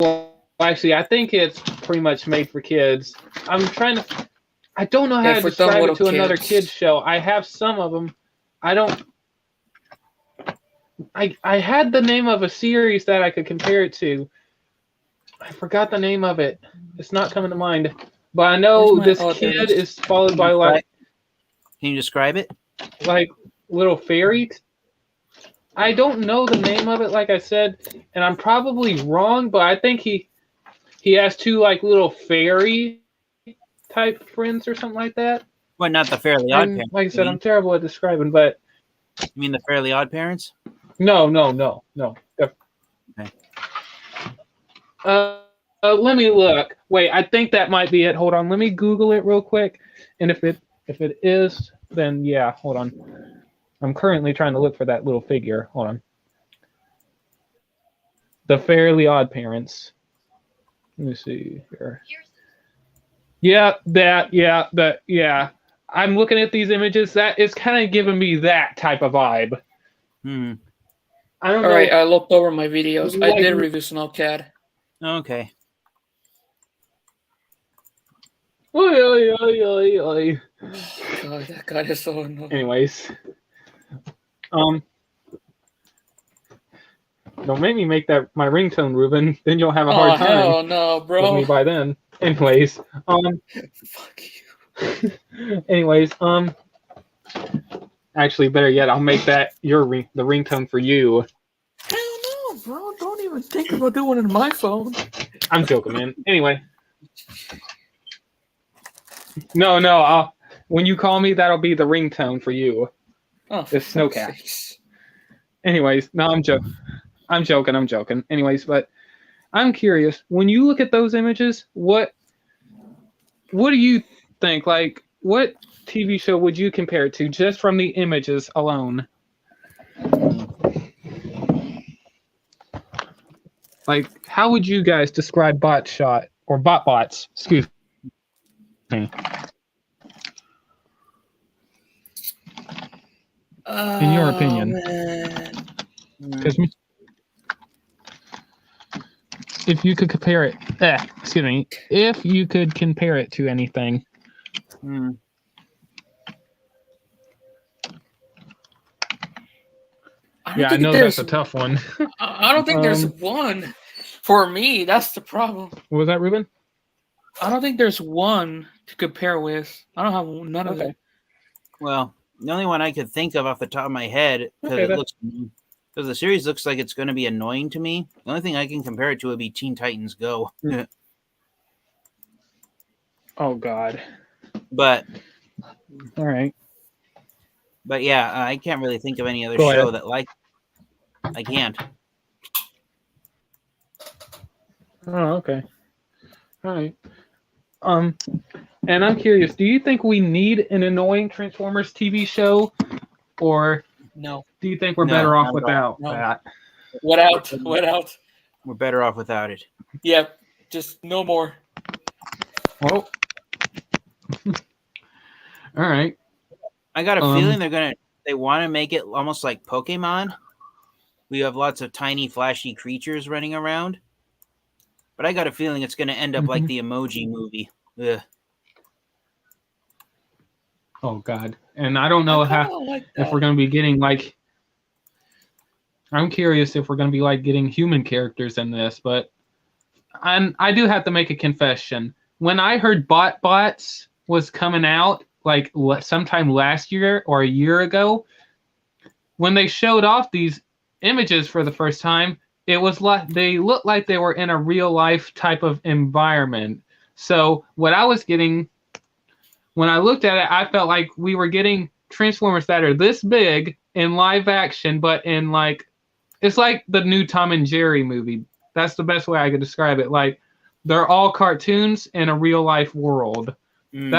Well, actually, I think it's pretty much made for kids. I'm trying to. I don't know how to for dumb describe it little to another kids. kids show. I have some of them. I don't. I had the name of a series that I could compare it to. I forgot the name of it. It's not coming to mind. But I know this there it kid is. is followed by like Can you describe it? little fairy. I don't know the name of it, like I said, and I'm probably wrong, but I think he has two like little fairy type friends or something like that. Well, not the Fairly Odd Parents. Like I said, I'm terrible at describing, but You mean the Fairly Odd Parents? no. Okay. Let me look. Wait, I think that might be it. Hold on, let me Google it real quick, and if it is, then yeah. Hold on. I'm currently trying to look for that little figure. Hold on. The Fairly Odd Parents. Let me see here. Yeah. I'm looking at these images. That is kind of giving me that type of vibe. I don't know. All right, I looked over my videos. I Like- did review Snowcat. Okay. Oy. God, that guy is so annoying. Anyways, don't make me make that my ringtone, Ruben. Then you'll have a hard time Hell no, with bro. me by then. Anyways, Fuck you. anyways, actually, better yet, I'll make that the ringtone for you. Hell no, bro. Don't even think about doing it on my phone. I'm joking, man. Anyway, no. When you call me, that'll be the ringtone for you. Oh, It's Snowcat. Anyways, no, I'm joking. Anyways, but I'm curious. When you look at those images, what do you think? Like, what TV show would you compare it to just from the images alone? Like, how would you guys describe BotShot or BotBots? Excuse me. In your opinion. Because if you could compare it, if you could compare it to anything. Yeah, I know that's a tough one. I don't think there's one. For me, that's the problem. What was that, Ruben? I don't think there's one to compare with. I don't have none of it. Well, the only one I could think of off the top of my head, because the series looks like it's going to be annoying to me. The only thing I can compare it to would be Teen Titans Go. Oh God. But all right. But yeah, I can't really think of any other show that I can't. Oh, okay. All right. And I'm curious, do you think we need an annoying Transformers TV show, or no? Do you think we're better off without that? Without. We're better off without it. Yeah, just no more. Well, all right. I got a feeling they want to make it almost like Pokemon. We have lots of tiny, flashy creatures running around. But I got a feeling it's going to end up like the Emoji Movie. Ugh. Oh God! And I don't know if we're going to be getting like. I'm curious if we're going to be like getting human characters in this, but I do have to make a confession. When I heard BotBots was coming out like sometime last year or a year ago, when they showed off these images for the first time, it was like they looked like they were in a real life type of environment. So what I was getting when I looked at it, I felt like we were getting Transformers that are this big in live action, but in like it's like the new Tom and Jerry movie. That's the best way I could describe it. Like they're all cartoons in a real life world. When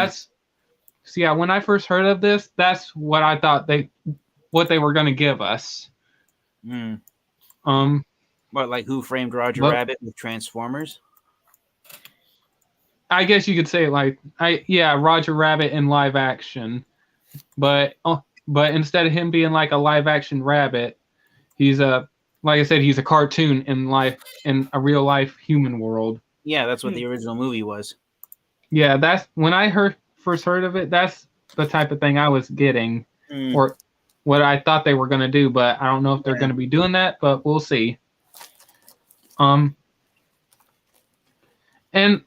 I first heard of this, that's what I thought they were going to give us. What, like Who Framed Roger Rabbit with Transformers? I guess you could say Roger Rabbit in live action, but instead of him being like a live action rabbit, he's a like I said, he's a cartoon in a real life human world. Yeah, that's what the original movie was. Yeah, that's when I first heard of it. That's the type of thing I was getting, or what I thought they were going to do. But I don't know if they're going to be doing that. But we'll see. And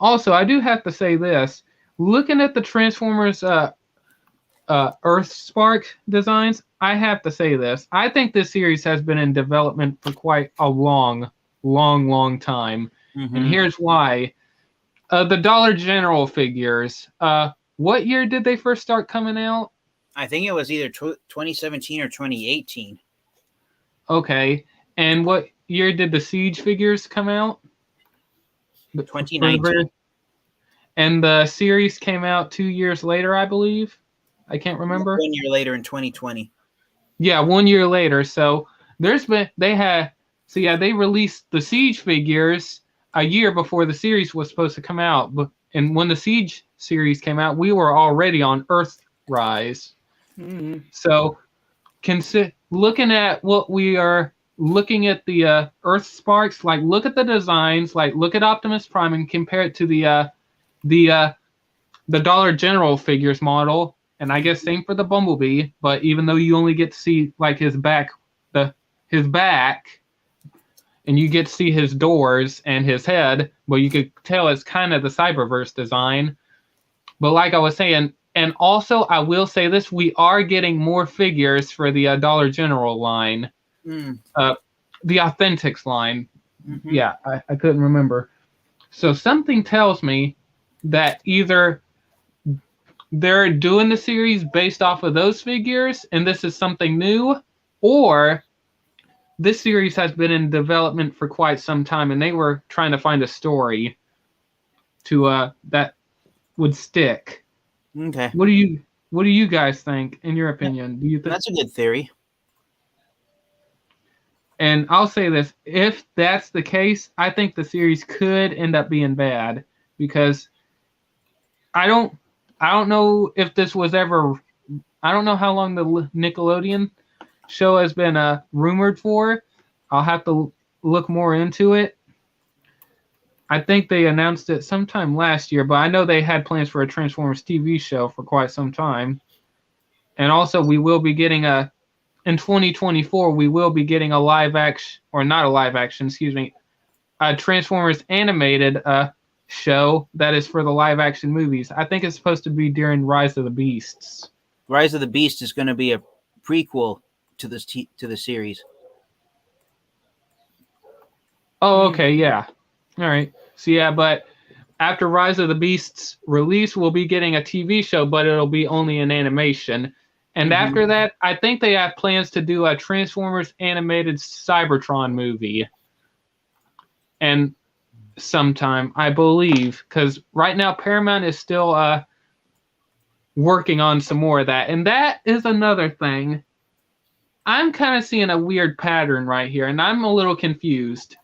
also, I do have to say this: looking at the Transformers Earthspark designs, I have to say this. I think this series has been in development for quite a long time. And here's why. The Dollar General figures. What year did they first start coming out? I think it was either 2017 or 2018. Okay. And what year did the Siege figures come out? 2019. And the series came out 2 years later, I believe. I can't remember. 1 year later in 2020. Yeah, 1 year later. So they released the Siege figures a year before the series was supposed to come out. And when the Siege series came out, we were already on Earthrise. Mm-hmm. So looking at what we are looking at the Earthsparks, like look at the designs, like look at Optimus Prime and compare it to the Dollar General figures model. And I guess same for the Bumblebee, but even though you only get to see like his back, and you get to see his doors and his head, but you could tell it's kind of the Cyberverse design. But like I was saying, and also I will say this, we are getting more figures for the Dollar General line, the Authentics line. Yeah, I couldn't remember. So something tells me that either they're doing the series based off of those figures, and this is something new, or this series has been in development for quite some time, and they were trying to find a story to that would stick. Okay. What do you guys think, in your opinion? Do you think that's a good theory? And I'll say this: if that's the case, I think the series could end up being bad because I don't know if this was ever. I don't know how long the Nickelodeon show has been rumored for. I'll have to look more into it. I think they announced it sometime last year, but I know they had plans for a Transformers TV show for quite some time. And also, we will be getting in 2024, we will be getting a Transformers animated show that is for the live action movies. I think it's supposed to be during Rise of the Beasts. Rise of the Beast is going to be a prequel to this to the series. Oh, okay, yeah. All right. So yeah, but after Rise of the Beasts release, we'll be getting a TV show, but it'll be only an animation. And after that, I think they have plans to do a Transformers animated Cybertron movie. And sometime, I believe, because right now Paramount is still working on some more of that. And that is another thing. I'm kind of seeing a weird pattern right here, and I'm a little confused.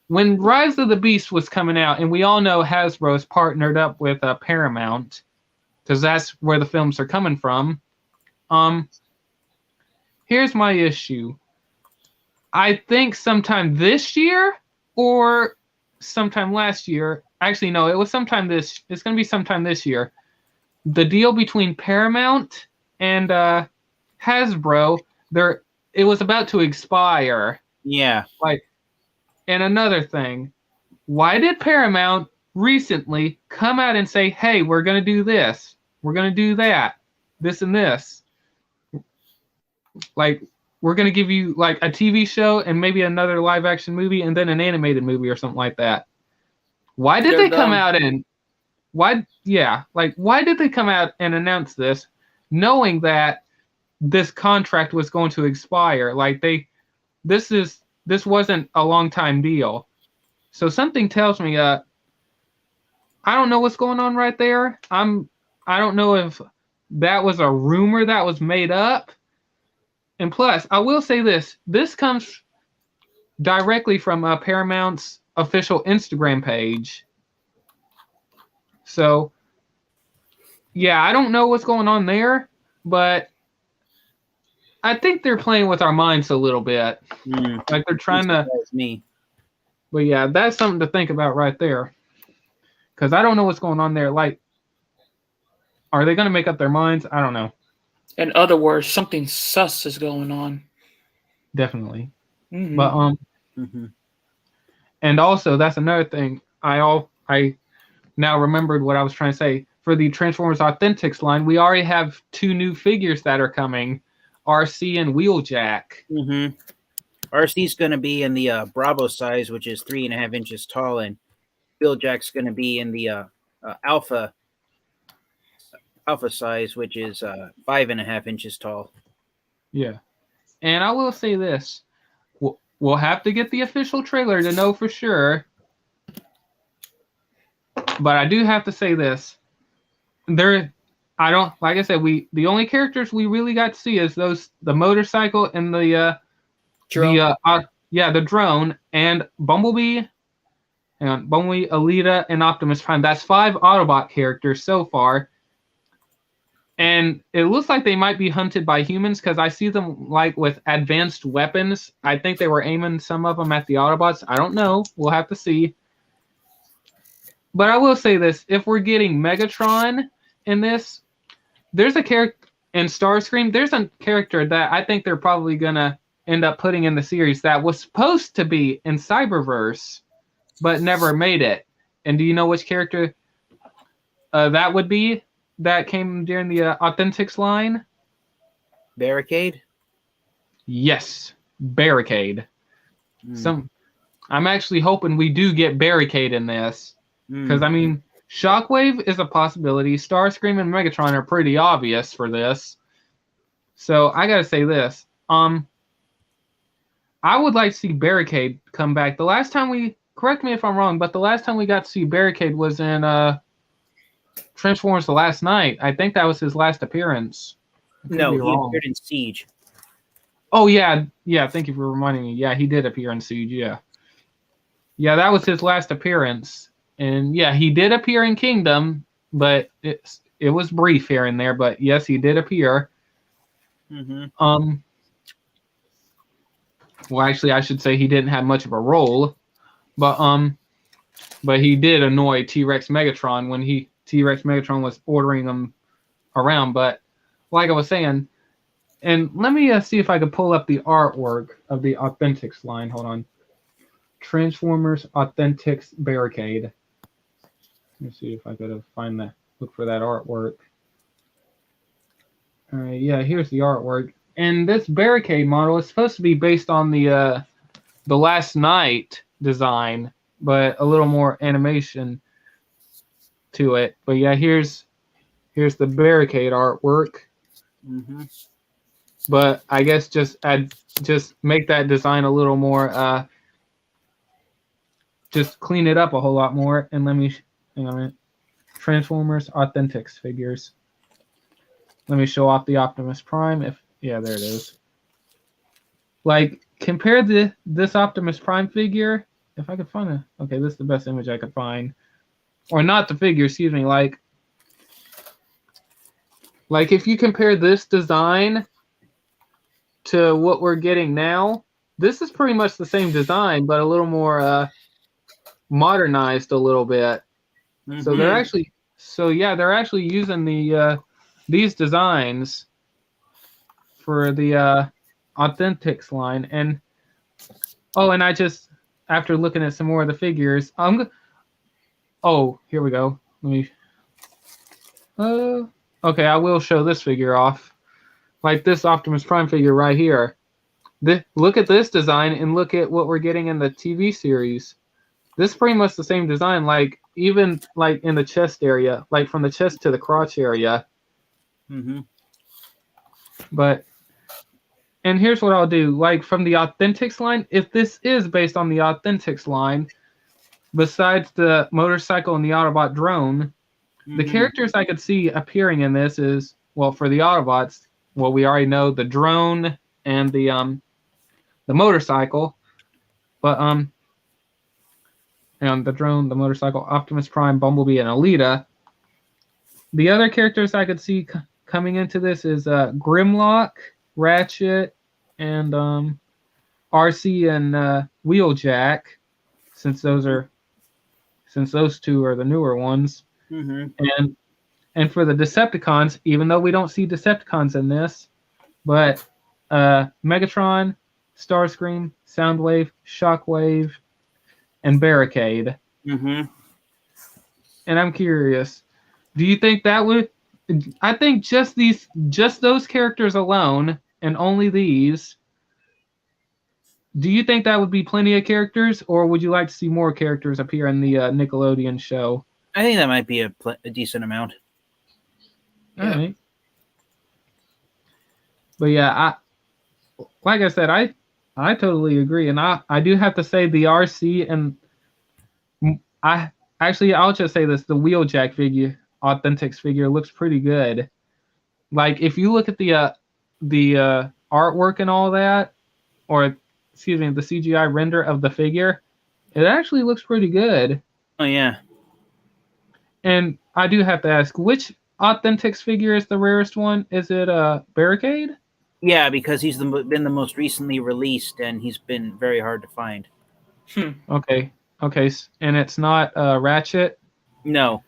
When Rise of the Beast was coming out, and we all know Hasbro's partnered up with Paramount, because that's where the films are coming from. Here's my issue. I think sometime this year or sometime last year. Actually, no, it's going to be sometime this year. The deal between Paramount and Hasbro, it was about to expire. Yeah. And another thing, why did Paramount recently come out and say, hey, we're going to do this, we're going to do that, this and this? We're going to give you a TV show and maybe another live action movie and then an animated movie or something like that. Why did they come out and why did they come out and announce this knowing that this contract was going to expire? This wasn't a long time deal. So something tells me I don't know what's going on right there. I don't know if that was a rumor that was made up. And plus, I will say this. This comes directly from Paramount's official Instagram page. So, yeah, I don't know what's going on there, but I think they're playing with our minds a little bit. Like they're trying to. Me. But yeah, that's something to think about right there. Because I don't know what's going on there. Like, are they going to make up their minds? I don't know. In other words, something sus is going on. Definitely. Mm-hmm. But and also that's another thing. I now remembered what I was trying to say. For the Transformers Authentics line, we already have 2 new figures that are coming, RC and Wheeljack. RC's going to be in the Bravo size, which is 3.5 inches tall, and Wheeljack's going to be in the Alpha size, which is 5.5 inches tall. Yeah. And I will say this. We'll have to get the official trailer to know for sure. But I do have to say this. The only characters we really got to see is the motorcycle and the drone and Bumblebee, Alita, and Optimus Prime. That's 5 Autobot characters so far. And it looks like they might be hunted by humans because I see them like with advanced weapons. I think they were aiming some of them at the Autobots. I don't know. We'll have to see. But I will say this. If we're getting Megatron in this, there's a character in Starscream. There's a character that I think they're probably going to end up putting in the series that was supposed to be in Cyberverse, but never made it. And do you know which character that would be? That came during the Authentics line? Barricade? Yes, Barricade. I'm actually hoping we do get Barricade in this. Because, I mean, Shockwave is a possibility. Starscream and Megatron are pretty obvious for this. So, I gotta say this. I would like to see Barricade come back. The last time correct me if I'm wrong, but the last time we got to see Barricade was in Transformers The Last Night. I think that was his last appearance. No, he appeared in Siege. Oh, yeah. Yeah, thank you for reminding me. Yeah, he did appear in Siege, yeah. Yeah, that was his last appearance. And, yeah, he did appear in Kingdom, but it was brief here and there. But, yes, he did appear. Well, actually, I should say he didn't have much of a role. But he did annoy T-Rex Megatron when T-Rex Megatron was ordering them around. But like I was saying, and let me see if I could pull up the artwork of the Authentics line. Hold on. Transformers Authentics Barricade. Let me see if I could look for that artwork. All right, yeah, here's the artwork. And this Barricade model is supposed to be based on the Last Night design, but a little more animation to it. But yeah, here's the Barricade artwork. But I guess just make that design a little more just clean it up a whole lot more. And let me hang on a minute. Transformers Authentics figures. Let me show off the Optimus Prime. There it is. Like, compare this Optimus Prime figure. If I could find okay, this is the best image I could find. Or not the figure, excuse me. Like if you compare this design to what we're getting now, this is pretty much the same design, but a little more modernized a little bit. So they're actually using these designs for the Authentics line. And I just, after looking at some more of the figures, here we go. Let me okay, I will show this figure off. Like this Optimus Prime figure right here. Look at this design and look at what we're getting in the TV series. This is pretty much the same design, like even like in the chest area, like from the chest to the crotch area. But, and here's what I'll do. Like from the Authentics line, if this is based on the Authentics line, besides the motorcycle and the Autobot drone, the characters I could see appearing in this is, well, for the Autobots, well, we already know the drone and the motorcycle, but and the drone, the motorcycle, Optimus Prime, Bumblebee, and Alita. The other characters I could see coming into this is Grimlock Ratchet, and RC and Wheeljack, since those two are the newer ones. Mm-hmm. And for the Decepticons, even though we don't see Decepticons in this, but Megatron, Starscream, Soundwave, Shockwave, and Barricade. Mm-hmm. And I'm curious, do you think that would? I think just those characters alone, and only these. Do you think that would be plenty of characters, or would you like to see more characters appear in the Nickelodeon show? I think that might be a decent amount. All right. But yeah, like I said, I totally agree, and I do have to say the RC and I'll just say this: the Wheeljack figure, Authentics figure, looks pretty good. Like if you look at the artwork and all that, or excuse me, the CGI render of the figure, it actually looks pretty good. Oh yeah. And I do have to ask, which Authentics figure is the rarest one? Is it Barricade? Yeah, because he's been the most recently released, and he's been very hard to find. Okay, and it's not Ratchet? No.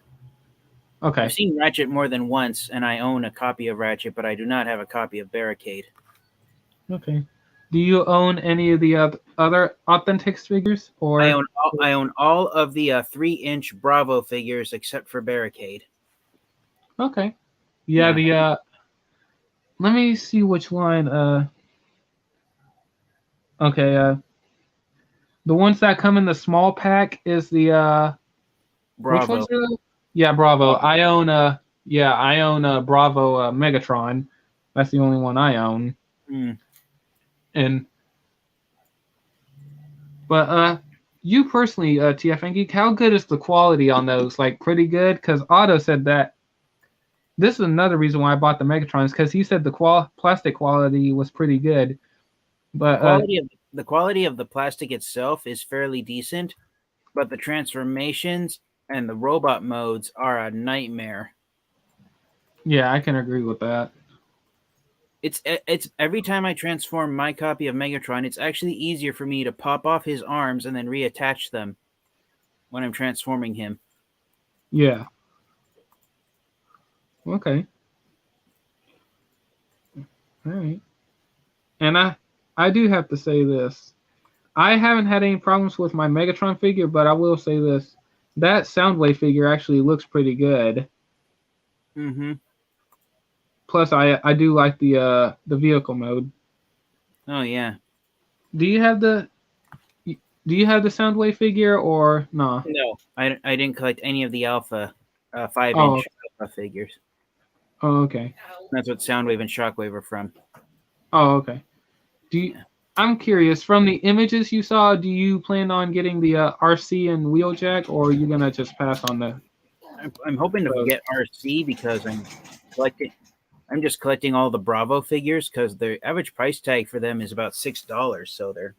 Okay. I've seen Ratchet more than once, and I own a copy of Ratchet, but I do not have a copy of Barricade. Okay. Do you own any of the other Authentics figures? Or I own all of the 3-inch Bravo figures except for Barricade. Okay. Yeah, Yeah. Let me see which line. Okay. The ones that come in the small pack is the Bravo. Which ones are those? Yeah, Bravo. I own Bravo Megatron. That's the only one I own. But you personally, TF and Geek, how good is the quality on those? Like pretty good? Because Otto said that. This is another reason why I bought the Megatrons, because he said the plastic quality was pretty good. But the quality of the plastic itself is fairly decent, but the transformations and the robot modes are a nightmare. Yeah, I can agree with that. It's every time I transform my copy of Megatron, it's actually easier for me to pop off his arms and then reattach them when I'm transforming him. Yeah. Okay. All right. And I do have to say this. I haven't had any problems with my Megatron figure, but I will say this. That Soundwave figure actually looks pretty good. Mm-hmm. Plus, I do like the vehicle mode. Oh yeah. Do you have the Soundwave figure or no? No, I didn't collect any of the Alpha 5-inch Alpha figures. Oh, okay. That's what Soundwave and Shockwave are from. Oh, okay. I'm curious, from the images you saw, do you plan on getting the RC and Wheeljack, or are you gonna just pass on the? I'm hoping to get RC because I'm just collecting all the Bravo figures because the average price tag for them is about $6, so they're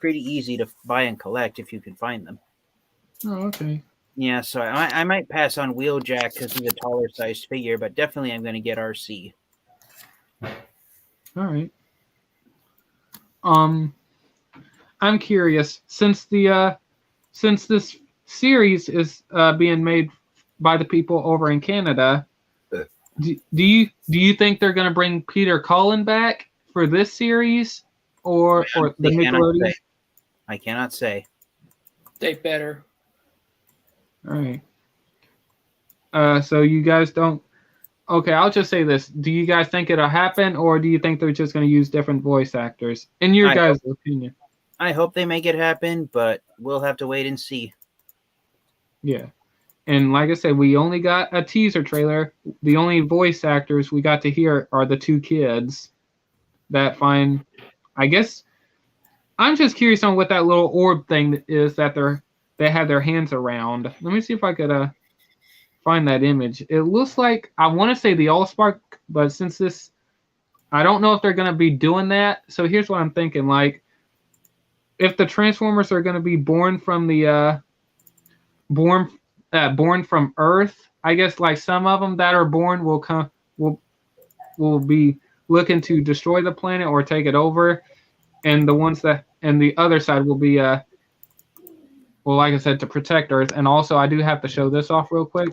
pretty easy to buy and collect if you can find them. Oh, okay. Yeah, so I might pass on Wheeljack because he's a taller sized figure, but definitely I'm going to get RC. All right. I'm curious, since this series is being made by the people over in Canada, do you think they're going to bring Peter Cullen back for this series, or the Nickelodeon? I cannot say. They better. All right. So you guys don't. Okay, I'll just say this: do you guys think it'll happen, or do you think they're just going to use different voice actors? In your guys' opinion. I hope they make it happen, but we'll have to wait and see. Yeah. And like I said, we only got a teaser trailer. The only voice actors we got to hear are the two kids that find. I guess I'm just curious on what that little orb thing is that they have their hands around. Let me see if I could find that image. It looks like, I want to say the Allspark, but since this, I don't know if they're going to be doing that. So here's what I'm thinking: like, if the Transformers are going to be born from the born from Earth, I guess like some of them that are born will be looking to destroy the planet or take it over, and the other side will be well, like I said, to protect Earth. And also, I do have to show this off real quick.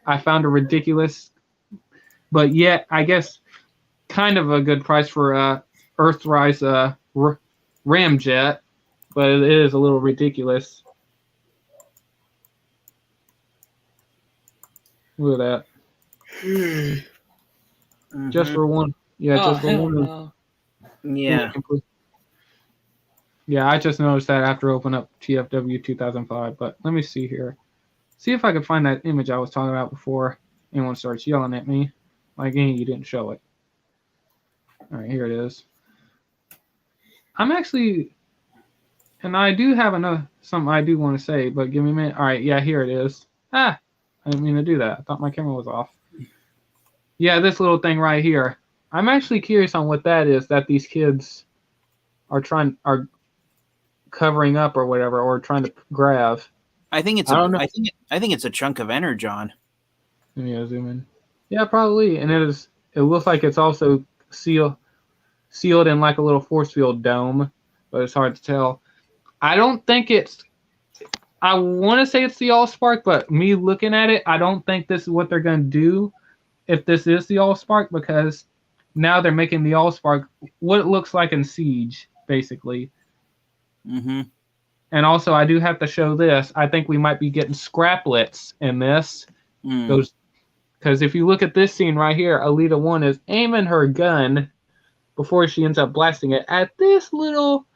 I found a ridiculous, but yet I guess kind of a good price for Earthrise ramjet, but it is a little ridiculous. Look at that. Just for one. Yeah, just for one. No. Yeah. Yeah, I just noticed that after opening up TFW 2005. But let me see here. See if I can find that image I was talking about before anyone starts yelling at me. Like, hey, you didn't show it. All right, here it is. I'm actually, and I do have something I do want to say, but give me a minute. All right, yeah, here it is. I didn't mean to do that. I thought my camera was off. Yeah, this little thing right here. I'm actually curious on what that is that these kids are covering up or whatever, or trying to grab. I think it's I think it's a chunk of energon. Yeah, zoom in. Yeah, probably. And it looks like it's also sealed in like a little force field dome, but it's hard to tell. I don't think I want to say it's the Allspark, but me looking at it, I don't think this is what they're going to do if this is the Allspark, because now they're making the Allspark what it looks like in Siege, basically. Mm-hmm. And also, I do have to show this. I think we might be getting scraplets in this. Because if you look at this scene right here, Alita 1 is aiming her gun before she ends up blasting it at this little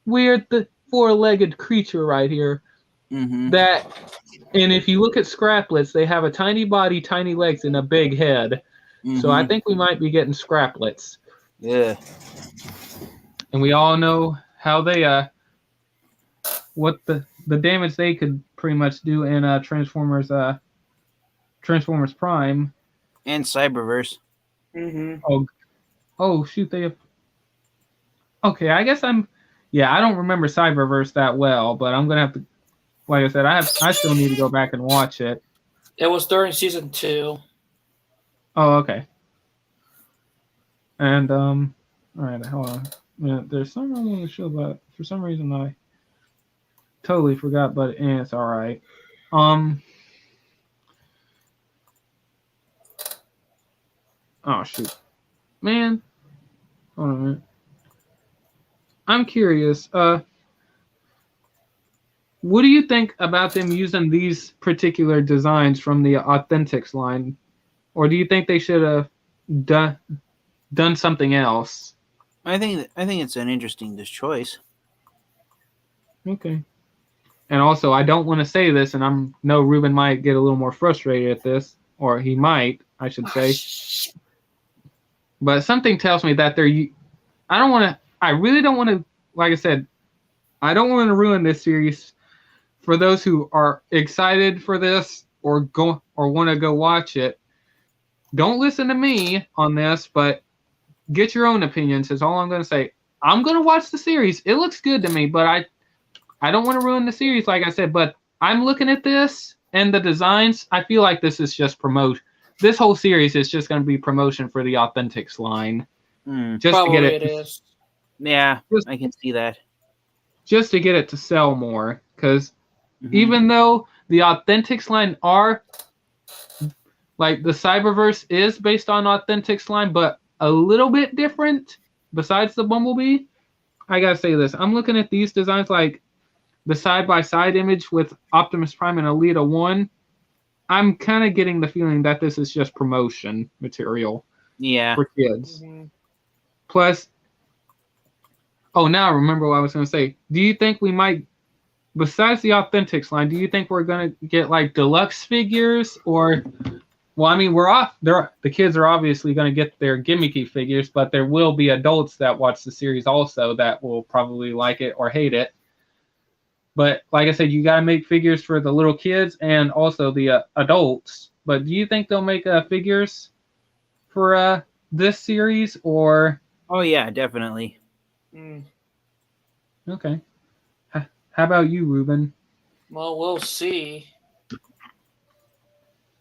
weird four-legged creature right here. Mm-hmm. And if you look at scraplets, they have a tiny body, tiny legs, and a big head. Mm-hmm. So I think we might be getting scraplets. Yeah. And we all know how they what the damage they could pretty much do in Transformers Prime and Cyberverse. Mm-hmm. Oh shoot, they have. Okay, I guess I don't remember Cyberverse that well, but I'm gonna have to. Like I said, I still need to go back and watch it. It was during season 2. Oh, okay. And all right, hold on. Yeah, there's something I want to show, but for some reason I totally forgot. But it's all right. Oh shoot, man. Hold on a minute. I'm curious. What do you think about them using these particular designs from the Authentics line, or do you think they should have done something else? I think it's an interesting choice. Okay. And also, I don't want to say this, and Ruben might get a little more frustrated at this, or he might, I should say. But something tells me that I really don't want to, like I said, I don't want to ruin this series for those who are excited for this or want to go watch it. Don't listen to me on this, but get your own opinions is all I'm going to say. I'm going to watch the series. It looks good to me, but I don't want to ruin the series, like I said, but I'm looking at this and the designs. I feel like this is just promotion. This whole series is just going to be promotion for the Authentics line. Just Probably to get it. It is. Yeah, I can see that. Just to get it to sell more, because even though the Authentics line are, like, the Cyberverse is based on Authentics line, but a little bit different besides the Bumblebee, I gotta say this. I'm looking at these designs, like the side-by-side image with Optimus Prime and Alita 1. I'm kind of getting the feeling that this is just promotion material for kids. Plus, now I remember what I was going to say. Do you think we might, besides the Authentics line, do you think we're going to get like deluxe figures or, well, I mean, the kids are obviously going to get their gimmicky figures, but there will be adults that watch the series also that will probably like it or hate it. But like I said, you got to make figures for the little kids and also the adults. But do you think they'll make figures for this series or? Oh yeah, definitely. Okay. How about you, Ruben? Well, we'll see.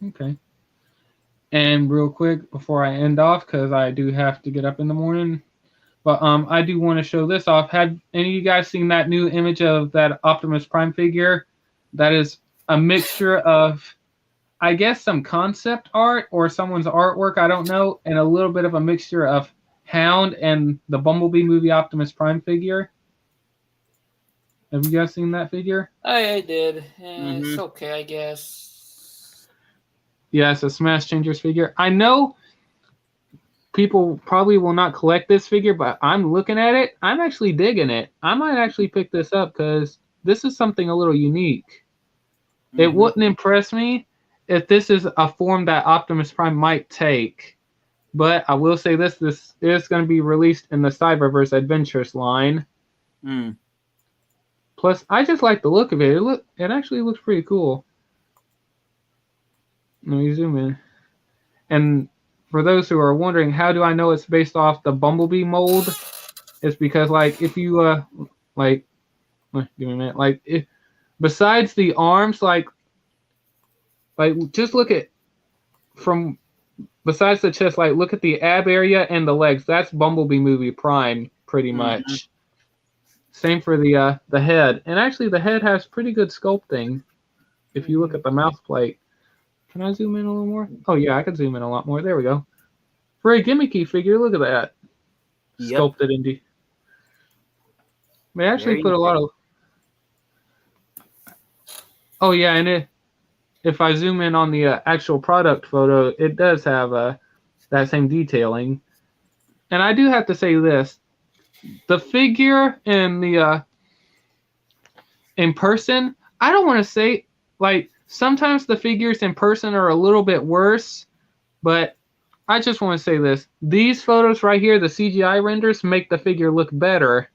Okay. And real quick before I end off, because I do have to get up in the morning, but I do want to show this off. Have any of you guys seen that new image of that Optimus Prime figure? That is a mixture of, I guess, some concept art or someone's artwork, I don't know, and a little bit of a mixture of Hound and the Bumblebee movie Optimus Prime figure. Have you guys seen that figure? I did. It's okay, I guess. Yeah, it's a Smash Changers figure. I know people probably will not collect this figure, but I'm looking at it. I'm actually digging it. I might actually pick this up because this is something a little unique. It wouldn't impress me if this is a form that Optimus Prime might take. But I will say this is going to be released in the Cyberverse Adventures line. Plus, I just like the look of it. It actually looks pretty cool. Let me zoom in. And for those who are wondering, how do I know it's based off the Bumblebee mold? It's because, like, if you, give me a minute. Like, if, besides the arms, like, just look at, from, besides the chest, like, look at the ab area and the legs. That's Bumblebee movie Prime, pretty much. Same for the head. And actually, the head has pretty good sculpting if you look at the mouth plate. Can I zoom in a little more? Oh, yeah, I can zoom in a lot more. There we go. Very gimmicky figure. Look at that. Sculpted into. They actually put a lot of. Oh, yeah, and if I zoom in on the actual product photo, it does have that same detailing. And I do have to say this. The figure in the in person, I don't want to say, like, sometimes the figures in person are a little bit worse, but I just want to say this. These photos right here, the CGI renders, make the figure look better,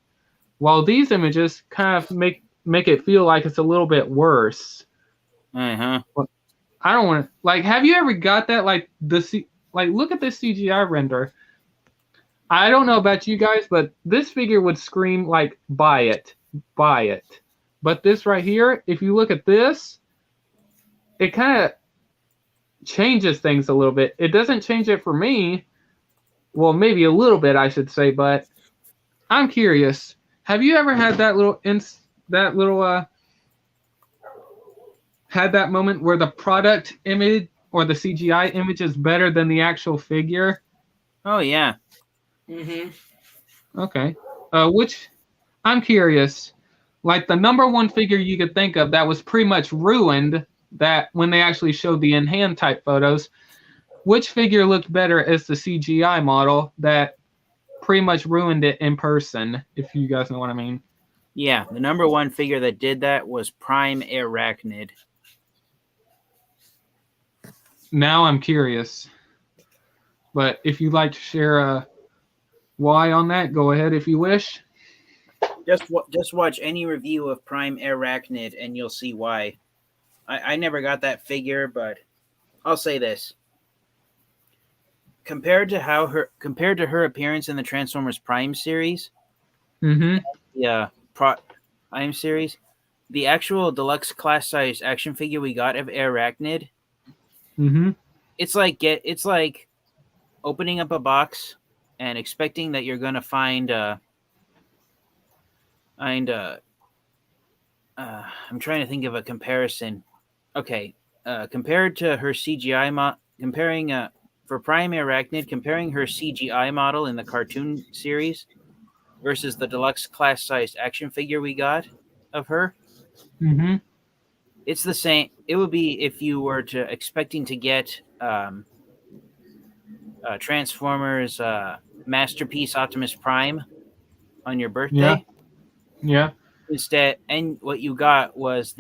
while these images kind of make it feel like it's a little bit worse. I don't want to, like, have you ever got that, like, look at this CGI render. I don't know about you guys, but this figure would scream, like, buy it. But this right here, if you look at this, it kind of changes things a little bit. It doesn't change it for me. Well, maybe a little bit, I should say, but I'm curious. Have you ever had that had that moment where the product image or the CGI image is better than the actual figure? Oh, yeah. Okay. Which, I'm curious, like the number one figure you could think of that was pretty much ruined, that when they actually showed the in-hand type photos, which figure looked better as the CGI model that pretty much ruined it in person, if you guys know what I mean? Yeah, the number one figure that did that was Prime Arachnid. Now I'm curious. But if you'd like to share why on that, go ahead if you wish. Just watch any review of Prime Arachnid and you'll see why. I never got that figure, but I'll say this. Compared to her appearance in the Transformers Prime series, Prime series, the actual deluxe class size action figure we got of Arachnid, it's like opening up a box and expecting that you're gonna find I'm trying to think of a comparison. Okay, compared to her CGI for Prime Arachnid, comparing her CGI model in the cartoon series versus the deluxe class sized action figure we got of her, it's the same. It would be if you were expecting to get Transformers Masterpiece Optimus Prime on your birthday. Yeah. Instead, and what you got was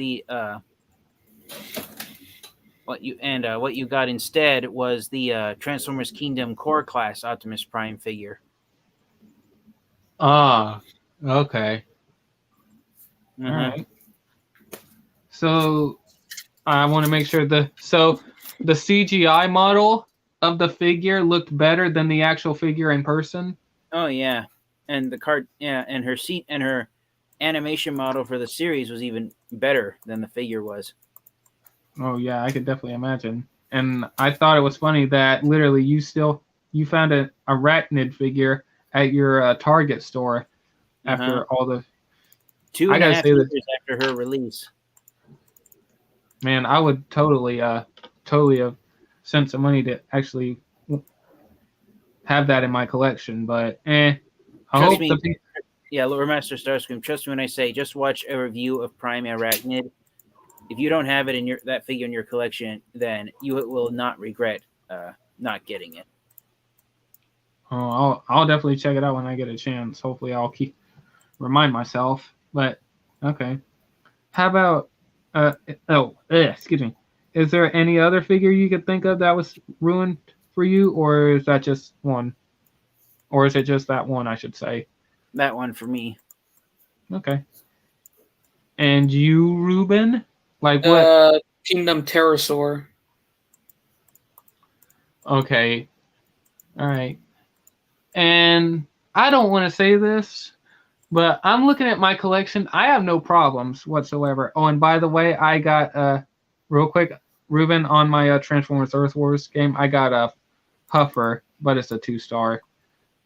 what you got instead was the Transformers Kingdom Core class Optimus Prime figure. Ah, okay. All right. So I want to make sure the CGI model of the figure looked better than the actual figure in person. Oh yeah, and and her animation model for the series was even better than the figure was. Oh yeah, I could definitely imagine. And I thought it was funny that literally you found an arachnid figure at your Target store after all the. Two I and a gotta half say this, years after her release. man. I would totally have sent some money to actually have that in my collection, but I Trust hope me. the Yeah, Lore Master Starscream. Trust me when I say, just watch a review of Prime Arachnid. If you don't have it in that figure in your collection, then you will not regret not getting it. I'll definitely check it out when I get a chance. Hopefully, I'll remind myself. But okay, how about excuse me. Is there any other figure you could think of that was ruined for you, or is that just one, or is it just that one? I should say. That one for me. Okay. And you, Ruben, like what? Kingdom Pterosaur. Okay. All right. And I don't want to say this, but I'm looking at my collection. I have no problems whatsoever. Oh, and by the way, I got real quick, Ruben, on my Transformers Earth Wars game, I got a Puffer, but it's a 2-star.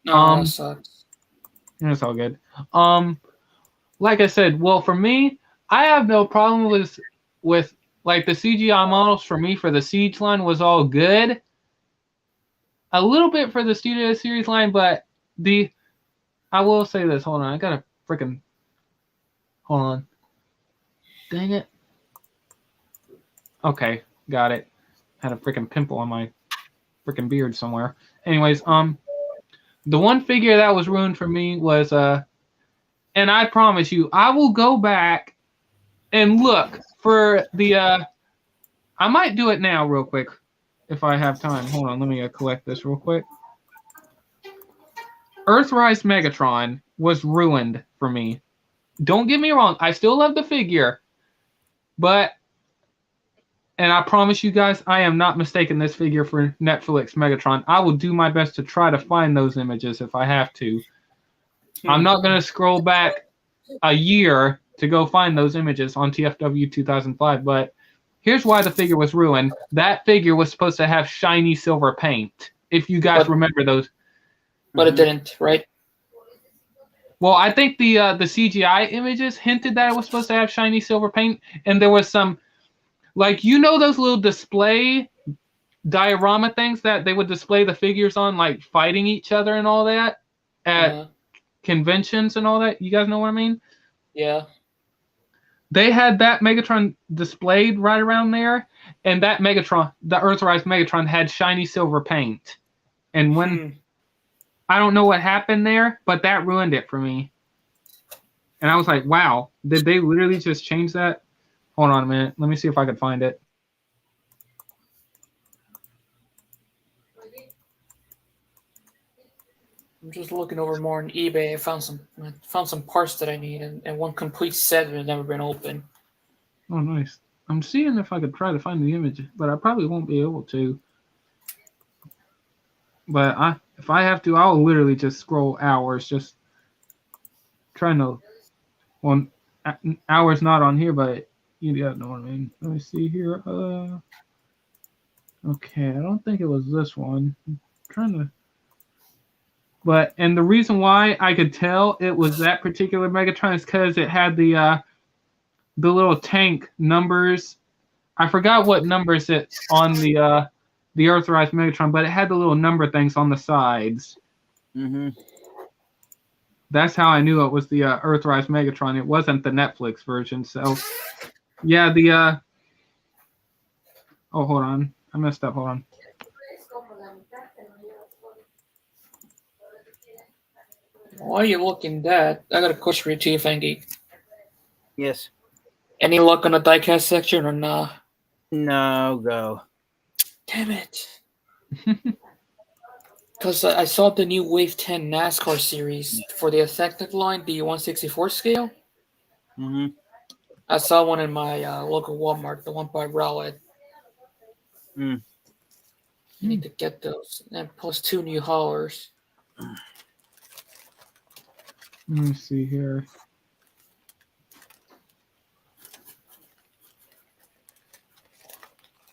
Oh, that sucks. It's all good. Like I said, well, for me, I have no problem with like the CGI models for me for the Siege line was all good. A little bit for the Studio Series line, but I will say this. Hold on, I gotta freaking hold on. Dang it. Okay, got it. Had a freaking pimple on my freaking beard somewhere. Anyways, the one figure that was ruined for me was and I promise you, I will go back and look for the I might do it now real quick if I have time. Hold on, let me collect this real quick. Earthrise Megatron was ruined for me. Don't get me wrong, I still love the figure, but and I promise you guys, I am not mistaking this figure for Netflix Megatron. I will do my best to try to find those images if I have to. I'm not going to scroll back a year to go find those images on TFW 2005, but here's why the figure was ruined. That figure was supposed to have shiny silver paint, if you guys remember those. But it didn't, right? Well, I think the CGI images hinted that it was supposed to have shiny silver paint, and there was some, like, those little display diorama things that they would display the figures on, like fighting each other and all that at conventions and all that. You guys know what I mean? Yeah. They had that Megatron displayed right around there, and that Megatron, the Earthrise Megatron, had shiny silver paint. And when I don't know what happened there, but that ruined it for me. And I was like, wow, did they literally just change that? Hold on a minute. Let me see if I can find it. I'm just looking over more on eBay. I found some parts that I need and one complete set that had never been opened. Oh, nice. I'm seeing if I could try to find the image, but I probably won't be able to. But if I have to, I'll literally just scroll hours, just trying to. Well, hours not on here, but you guys know what I mean. Let me see here. Okay, I don't think it was this one. I'm trying to. And the reason why I could tell it was that particular Megatron is because it had the little tank numbers. I forgot what numbers it's on the Earthrise Megatron, but it had the little number things on the sides. Mm-hmm. That's how I knew it was the Earthrise Megatron. It wasn't the Netflix version. So, yeah, the oh, hold on. I messed up. Hold on. Why are you looking that? I got a question for you too, Fangy. Yes. Any luck on the diecast section or nah? No go. Damn it. Because I saw the new Wave 10 NASCAR series for the affected line, the 1/64 scale. Mm-hmm. I saw one in my local Walmart, the one by Rowlett. Mm. I need to get those. And plus 2 new haulers. Let me see here.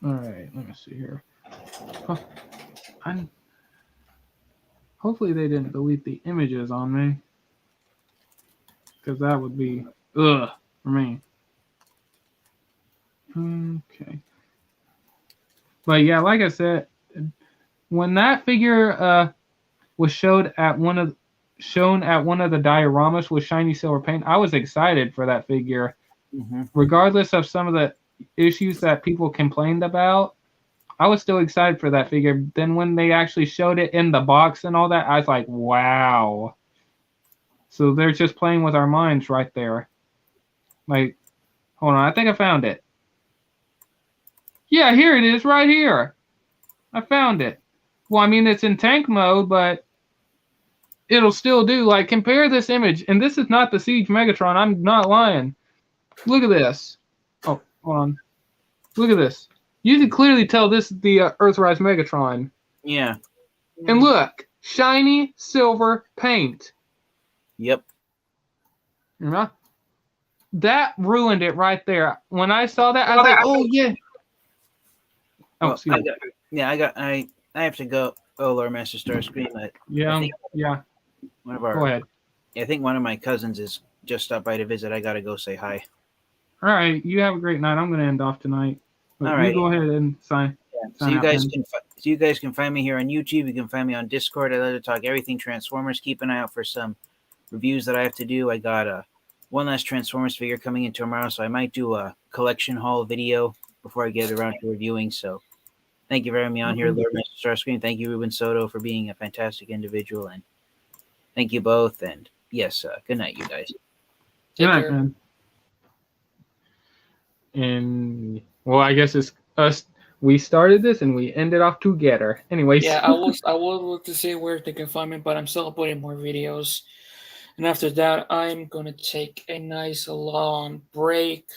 All right, let me see here. Huh, hopefully they didn't delete the images on me, because that would be ugh for me. Okay. But yeah, like I said, when that figure was shown at one of the dioramas with shiny silver paint, I was excited for that figure, regardless of some of the issues that people complained about. I was still excited for that figure. Then when they actually showed it in the box and all that, I was like, wow. So they're just playing with our minds right there. Like, hold on, I think I found it. Yeah, here it is, right here. I found it. Well, I mean, it's in tank mode, but it'll still do. Like, compare this image, and this is not the Siege Megatron. I'm not lying. Look at this. Oh, hold on. Look at this. You can clearly tell this is the Earthrise Megatron. Yeah. And look, shiny silver paint. Yep. You know? That ruined it right there. When I saw that, I was like, oh, yeah. Oh, Well, excuse me. I have to go. Oh, Lord Master Starscream. Yeah. One of our. Go ahead. I think one of my cousins is just stopped by to visit. I gotta go say hi. All right. You have a great night. I'm going to end off tonight. But All right. You go ahead and sign. So you guys can find me here on YouTube. You can find me on Discord. I love to talk everything Transformers. Keep an eye out for some reviews that I have to do. I got one last Transformers figure coming in tomorrow, so I might do a collection haul video before I get around to reviewing. So thank you for having me on here, Lord Master Starscream. Thank you, Ruben Soto, for being a fantastic individual, and thank you both. And yes, good night, you guys. Good night, man. And well, I guess it's us. We started this and we ended off together. Anyways. Yeah, I was to say where they can find me, but I'm still uploading more videos. And after that, I'm gonna take a nice long break,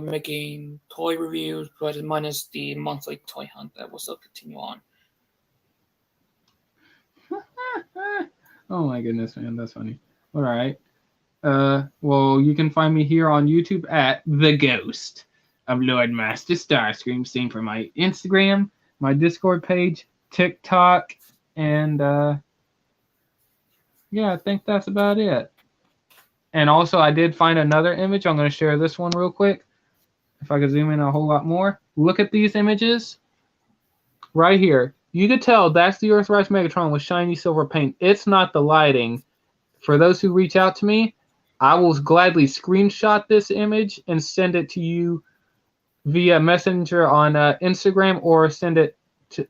making toy reviews, but minus the monthly toy hunt that will still continue on. Oh my goodness, man, that's funny. All right. Well, you can find me here on YouTube at The Ghost of Lord Master Starscream. Same for my Instagram, my Discord page, TikTok, and yeah, I think that's about it. And also, I did find another image. I'm going to share this one real quick. If I could zoom in a whole lot more. Look at these images right here. You could tell that's the Earthrise Megatron with shiny silver paint. It's not the lighting. For those who reach out to me, I will gladly screenshot this image and send it to you via Messenger on Instagram, or send it to.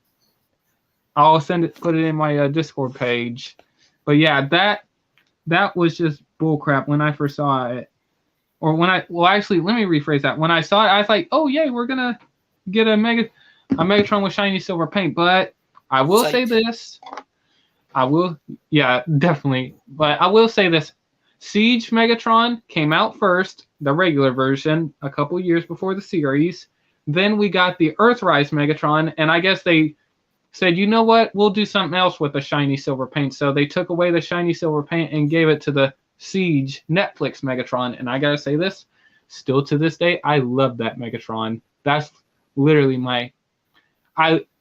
I'll put it in my Discord page. But yeah, that was just bullcrap when I first saw it. Or actually, let me rephrase that. When I saw it, I was like, oh yay, we're gonna get a Megatron with shiny silver paint. But I will say this. Yeah, definitely. But I will say this. Siege Megatron came out first, the regular version, a couple years before the series. Then we got the Earthrise Megatron, and I guess they said, you know what, we'll do something else with the shiny silver paint. So they took away the shiny silver paint and gave it to the Siege Netflix Megatron. And I gotta say this, still to this day, I love that Megatron. That's literally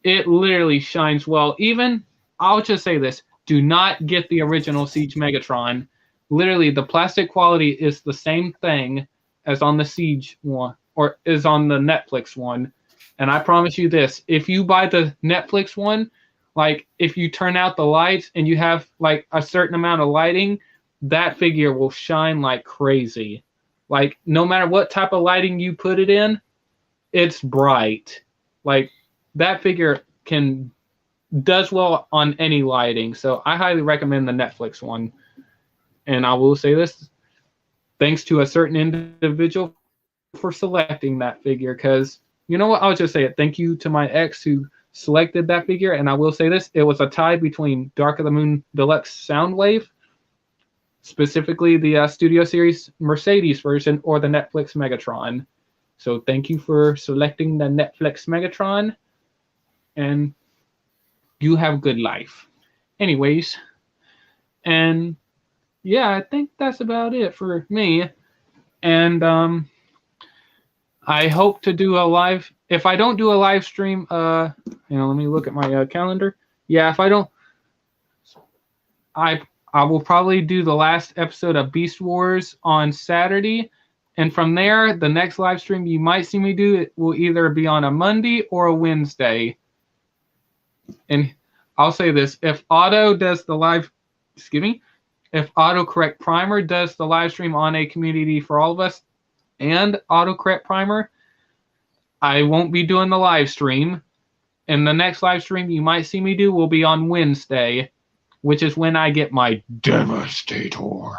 it literally shines well. Even, I'll just say this, do not get the original Siege Megatron. Literally, the plastic quality is the same thing as on the Siege one, or is on the Netflix one. And I promise you this, if you buy the Netflix one, like if you turn out the lights and you have like a certain amount of lighting, that figure will shine like crazy. Like no matter what type of lighting you put it in, it's bright. Like that figure does well on any lighting. So I highly recommend the Netflix one. And I will say this, thanks to a certain individual for selecting that figure, because you know what, I'll just say it. Thank you to my ex who selected that figure. And I will say this, it was a tie between Dark of the Moon Deluxe Soundwave, specifically the Studio Series Mercedes version, or the Netflix Megatron. So thank you for selecting the Netflix Megatron, and you have good life. Anyways, and yeah, I think that's about it for me. And I hope to do a live if I don't do a live stream, let me look at my calendar. Yeah, if I don't, I will probably do the last episode of Beast Wars on Saturday, and from there, the next live stream you might see me do it will either be on a Monday or a Wednesday. And I'll say this: if if Autocorrect Primer does the live stream on a Community for All of Us and Autocorrect Primer, I won't be doing the live stream. And the next live stream you might see me do will be on Wednesday, which is when I get my Devastator.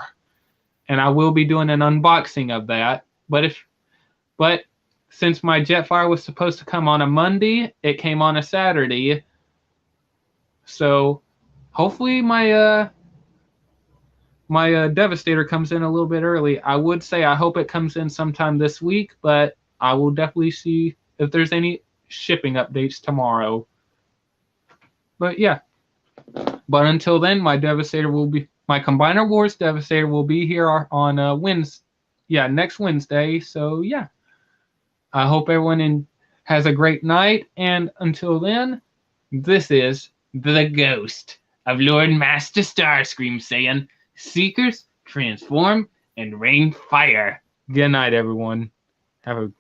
And I will be doing an unboxing of that. But since my Jetfire was supposed to come on a Monday, it came on a Saturday. So hopefully my Devastator comes in a little bit early. I would say I hope it comes in sometime this week, but I will definitely see if there's any shipping updates tomorrow. But yeah. But until then, my Combiner Wars Devastator will be here on next Wednesday. So yeah. I hope everyone has a great night, and until then, this is the ghost of Lord Master Starscream saying, Seekers, transform, and rain fire. Good night, everyone. Have a